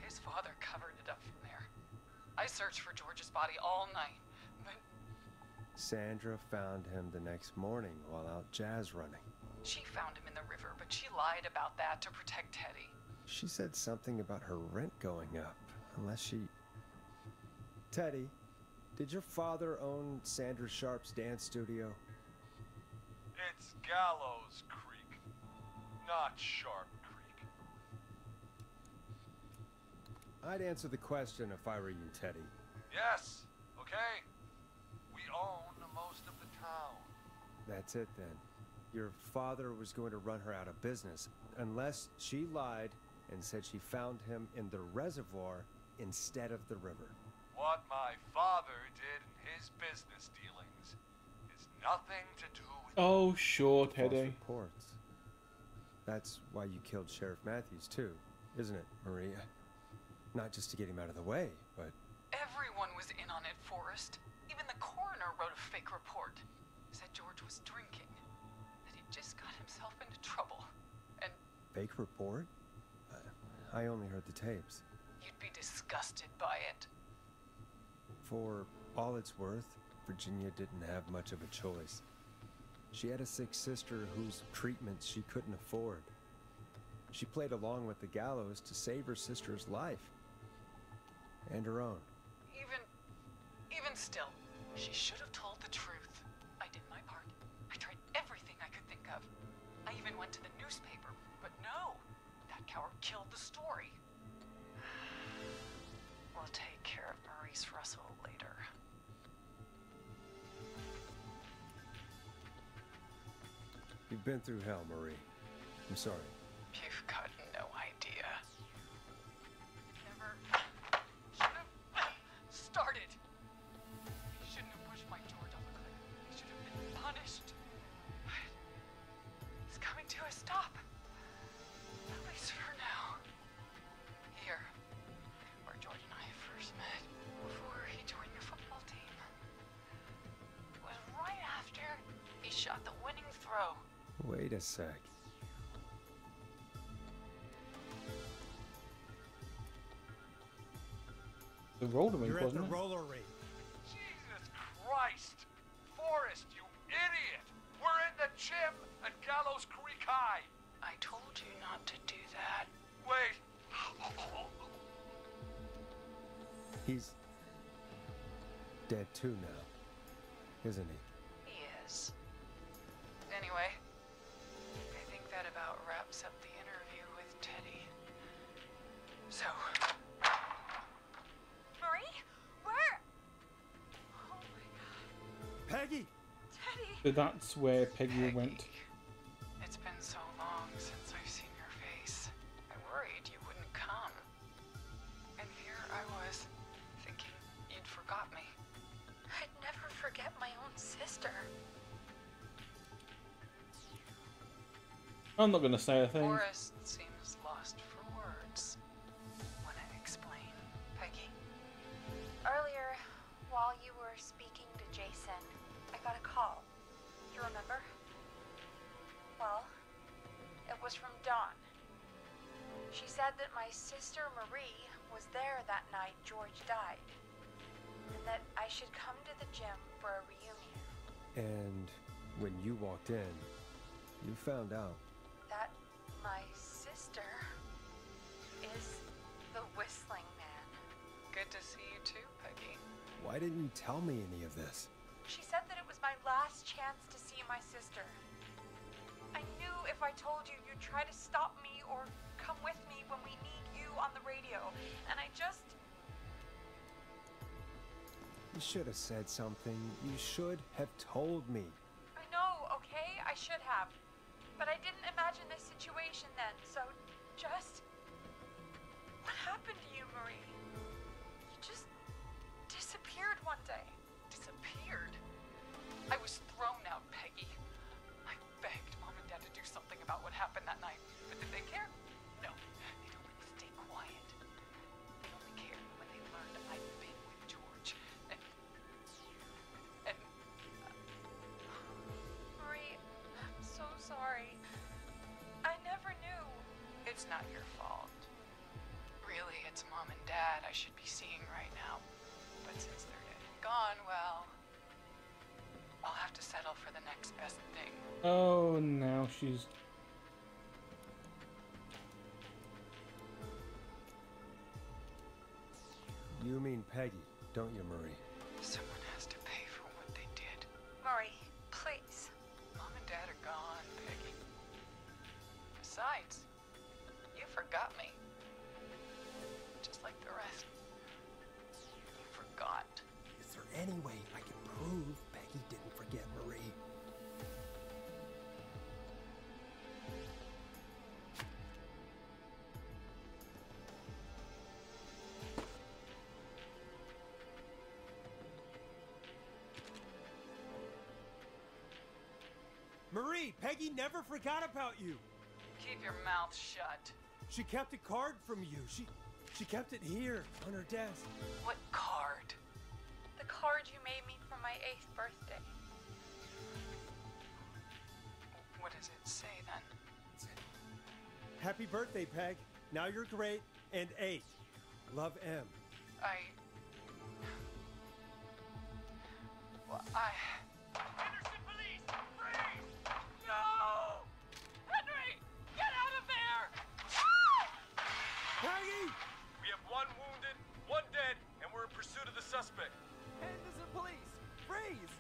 His father covered it up from there. I searched for George's body all night, but Sandra found him the next morning while out jazz running. she found him in the river, but she lied about that to protect Teddy. She said something about her rent going up, unless she... Teddy, did your father own Sandra Sharp's dance studio? It's Gallows Creek, not Sharp Creek. I'd answer the question if I were you, Teddy. Yes, okay. We own most of the town. That's it then. Your father was going to run her out of business, unless she lied and said she found him in the reservoir instead of the river. What my father did in his business dealings is nothing to do with... Oh, sure, False Teddy. reports. That's why you killed Sheriff Matthews too, isn't it, Maria? Not just to get him out of the way, but... Everyone was in on it, Forrest. Even the coroner wrote a fake report. Said George was drinking. That he just got himself into trouble. And Fake report? I only heard the tapes. you'd be disgusted by it. For all it's worth, Virginia didn't have much of a choice. She had a sick sister whose treatments she couldn't afford. She played along with the gallows to save her sister's life. And her own. Even still, she should have told the truth. I did my part. I tried everything I could think of. I even went to the newspaper, but no. That coward killed the story. We'll take care of Maurice Russell later. You've been through hell, Marie. I'm sorry. You've got no idea. Never should have started. He shouldn't have pushed my George off a cliff. He should have been punished. But it's coming to a stop. At least for now. Here, where George and I first met, before he joined the football team. It was right after he shot the winning throw. Wait a sec. The roller rink, You're at wasn't the it? roller rink. Jesus Christ! Forrest, you idiot! We're in the gym at Gallows Creek High! I told you not to do that. Wait! He's dead too now, isn't he? He is. Anyway, I think that about wraps up the interview with Teddy. So, Marie? Where? Oh my god. Peggy! Teddy! So that's where Peggy went. it's been so long since I've seen your face. I worried you wouldn't come. And here I was, thinking you'd forgot me. I'd never forget my own sister. I'm not gonna say a thing. Forrest seems lost for words. Wanna explain, Peggy? Earlier, while you were speaking to Jason, I got a call. You remember? Well, it was from Dawn. She said that my sister Marie was there that night George died, and that I should come to the gym for a reunion. And when you walked in, you found out. That my sister is the Whistling Man. Good to see you too, Peggy. Why didn't you tell me any of this? She said that it was my last chance to see my sister. I knew if I told you, you'd try to stop me or come with me when we need you on the radio. And I just... You should have said something. You should have told me. I know, okay? I should have. But I didn't imagine this situation then, so just... What happened to you, Marie? You just disappeared one day. Disappeared? I was thrown out, Peggy. I begged Mom and Dad to do something about what happened that night, but did they care? No, they told me to stay quiet. They only cared when they learned I'd been with George. And Marie, I'm so sorry. I never knew. it's not your fault. Really, it's Mom and Dad I should be seeing right now. But since they're dead and gone, well, I'll have to settle for the next best thing. Oh, now she's... You mean Peggy, don't you, Marie? Someone has to pay for what they did. Marie, please. Mom and Dad are gone, Peggy. Besides, you forgot me. Just like the rest. You forgot. Is there any way I can prove Peggy didn't forget Marie? Marie, Peggy never forgot about you. Keep your mouth shut. She kept a card from you. She kept it here on her desk. What card? The card you made me for my 8th birthday. What does it say then? Happy birthday, Peg. Now you're great and 8. Love, M. Henderson police! Freeze! No! Henry! Get out of there! Peggy! We have 1 wounded, 1 dead, and we're in pursuit of the suspect. Henderson police! Freeze!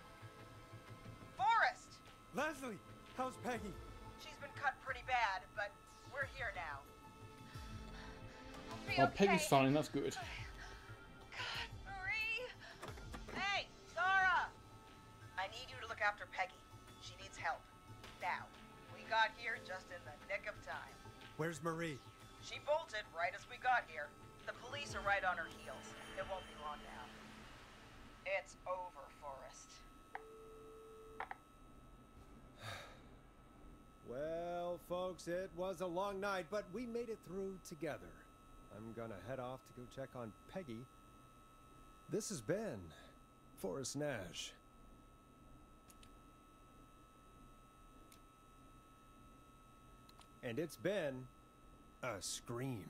Forrest! Leslie, how's Peggy? She's been cut pretty bad, but we're here now. Oh, Peggy's fine, that's good. Marie! Hey, Zara! I need you to look after Peggy. She needs help. Now, we got here just in the nick of time. Where's Marie? She bolted right as we got here. The police are right on her heels. It won't be long now. It's over, Forrest. Well, folks, it was a long night, but we made it through together. I'm gonna head off to go check on Peggy. This has been Forrest Nash. And it's been a scream.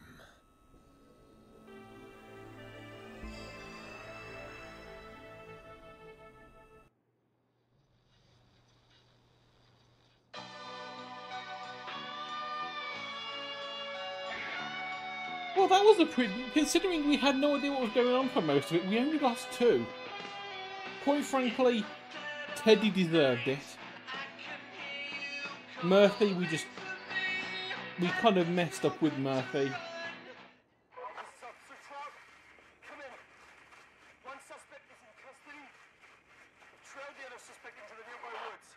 Well, that was a pretty... Considering we had no idea what was going on for most of it, we only lost 2. Quite frankly, Teddy deserved it. Murphy, we kind of messed up with Murphy. Officer Trout, come in. 1 suspect is in custody. Trail the other suspect into the nearby woods.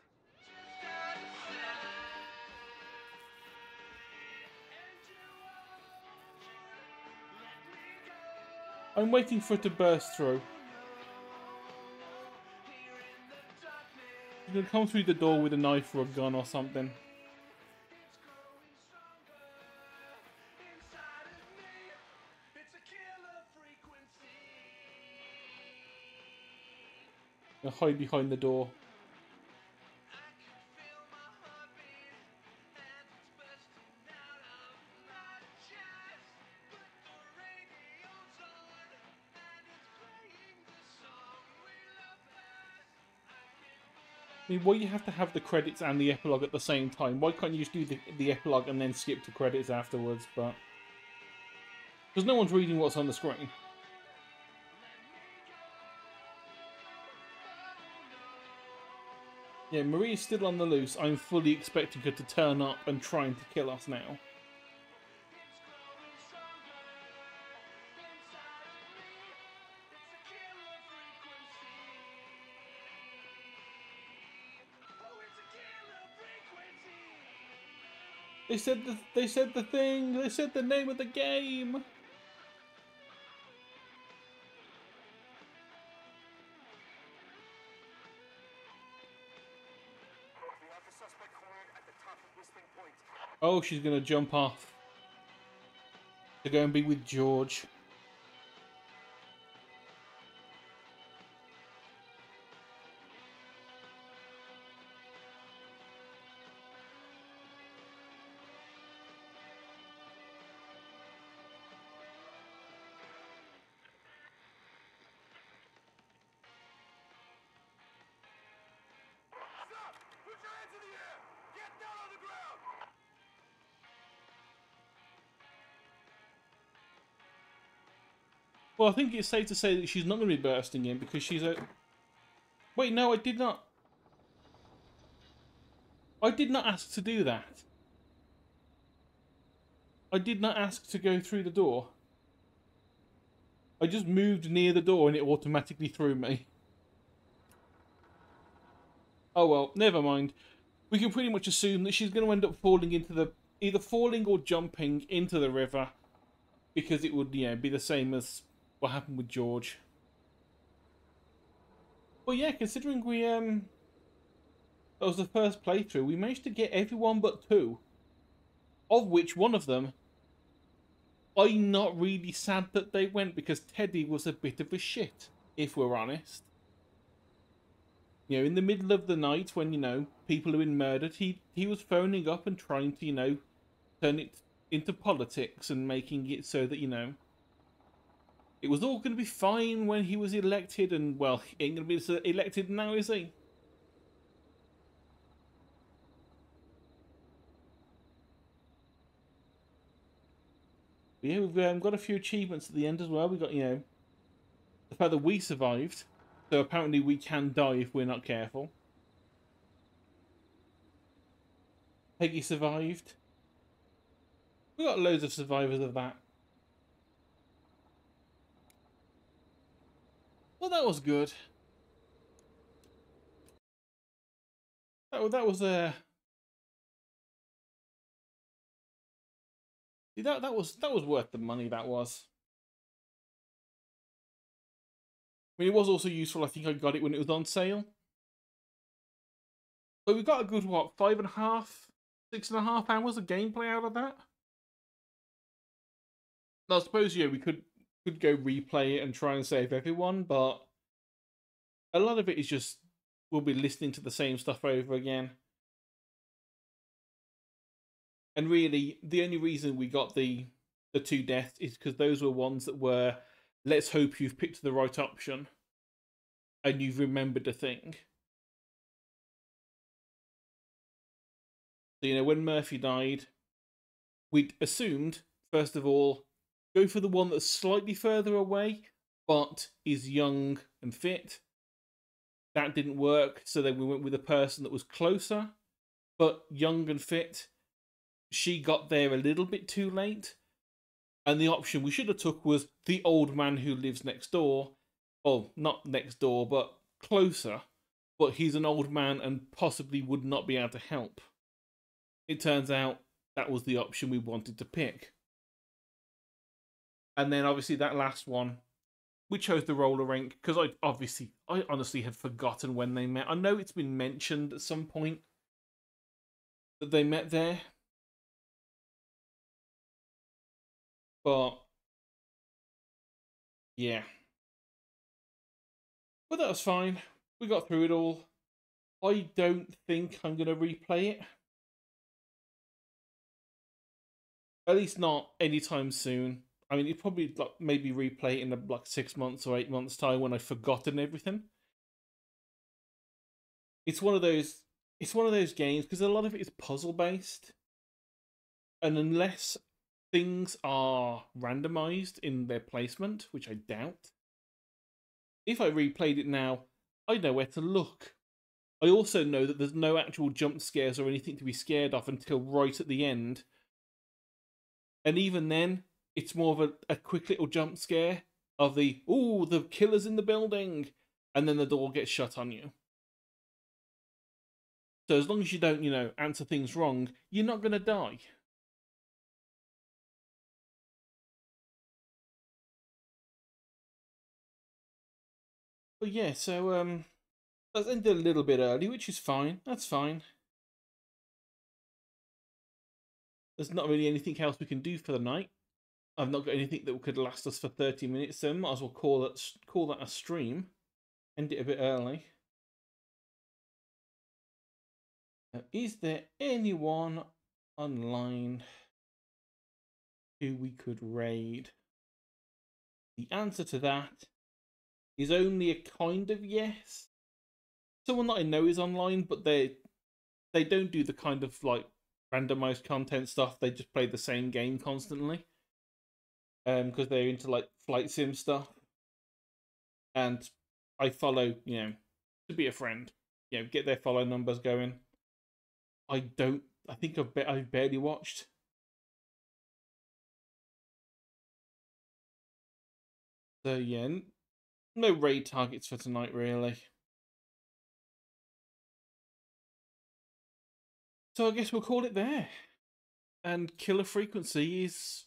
I'm waiting for it to burst through. He's gonna come through the door with a knife or a gun or something. He'll hide behind the door. I mean, why you have to have the credits and the epilogue at the same time? Why can't you just do the epilogue and then skip to credits afterwards? But because no one's reading what's on the screen. Yeah, Maria's still on the loose. I'm fully expecting her to turn up and trying to kill us now. They said the thing. They said the name of the game. Oh, she's gonna jump off to go and be with George. Well, I think it's safe to say that she's not going to be bursting in because she's a... Wait, no, I did not. I did not ask to do that. I did not ask to go through the door. I just moved near the door and it automatically threw me. Oh well, never mind. We can pretty much assume that she's going to end up falling into the... either falling or jumping into the river. Because it would, be the same as what happened with George. Well, yeah, considering we, that was the first playthrough, we managed to get everyone but 2. Of which one of them, I'm not really sad that they went because Teddy was a bit of a shit, if we're honest. In the middle of the night when, people have been murdered, he was phoning up and trying to, turn it into politics and making it so that, it was all going to be fine when he was elected, and, well, he ain't going to be elected now, is he? But yeah, we've got a few achievements at the end as well. We got, the fact that we survived. So apparently we can die if we're not careful. Peggy survived. We got loads of survivors of that. Well, that was good. That was that was worth the money. That was. I mean, it was also useful. I think I got it when it was on sale. But we got a good, what, 5.5, 6.5 hours of gameplay out of that? Now, I suppose, we could go replay it and try and save everyone, but a lot of it is just, we'll be listening to the same stuff over again. And really, the only reason we got the 2 deaths is because those were ones that were, let's hope you've picked the right option and you've remembered the thing. So, when Murphy died, we'd assumed, first of all, go for the one that's slightly further away, but is young and fit. That didn't work, so then we went with a person that was closer, but young and fit. She got there a little bit too late, and the option we should have took was the old man who lives next door. Well, not next door, but closer. But he's an old man and possibly would not be able to help. It turns out that was the option we wanted to pick. And then obviously that last one, we chose the roller rink because I honestly had forgotten when they met. I know it's been mentioned at some point that they met there. But yeah. But that was fine. We got through it all. I don't think I'm going to replay it. At least not anytime soon. I mean, you'd probably maybe replay it in 6 months or 8 months' time when I've forgotten everything. It's one of those games because a lot of it is puzzle based, and unless things are randomized in their placement, which I doubt, if I replayed it now, I know where to look. I also know that there's no actual jump scares or anything to be scared of until right at the end. And even then, it's more of a quick little jump scare of ooh, the killer's in the building, and then the door gets shut on you. So as long as you don't, answer things wrong, you're not going to die. But yeah, so, that's ended a little bit early, which is fine. That's fine. There's not really anything else we can do for the night. I've not got anything that could last us for 30 minutes, so might as well call that a stream. End it a bit early. Is there anyone online who we could raid? The answer to that is only a kind of yes. Someone that I know is online, but they don't do the kind of like randomized content stuff. They just play the same game constantly. Because they're into like flight sim stuff. And I follow, to be a friend. Get their follow numbers going. I think I've barely watched. So yeah, no raid targets for tonight really. So I guess we'll call it there. And Killer Frequency is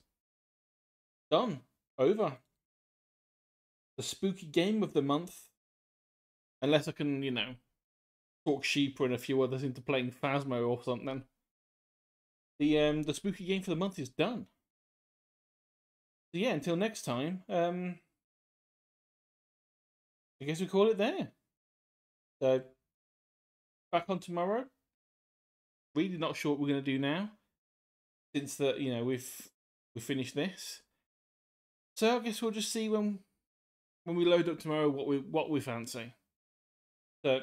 done. Over. The spooky game of the month. Unless I can, talk Sheeper and a few others into playing Phasmo or something. The spooky game for the month is done. So yeah, until next time, I guess we call it there. So back on tomorrow. Really not sure what we're going to do now, since that we've finished this. So I guess we'll just see when we load up tomorrow what we fancy. So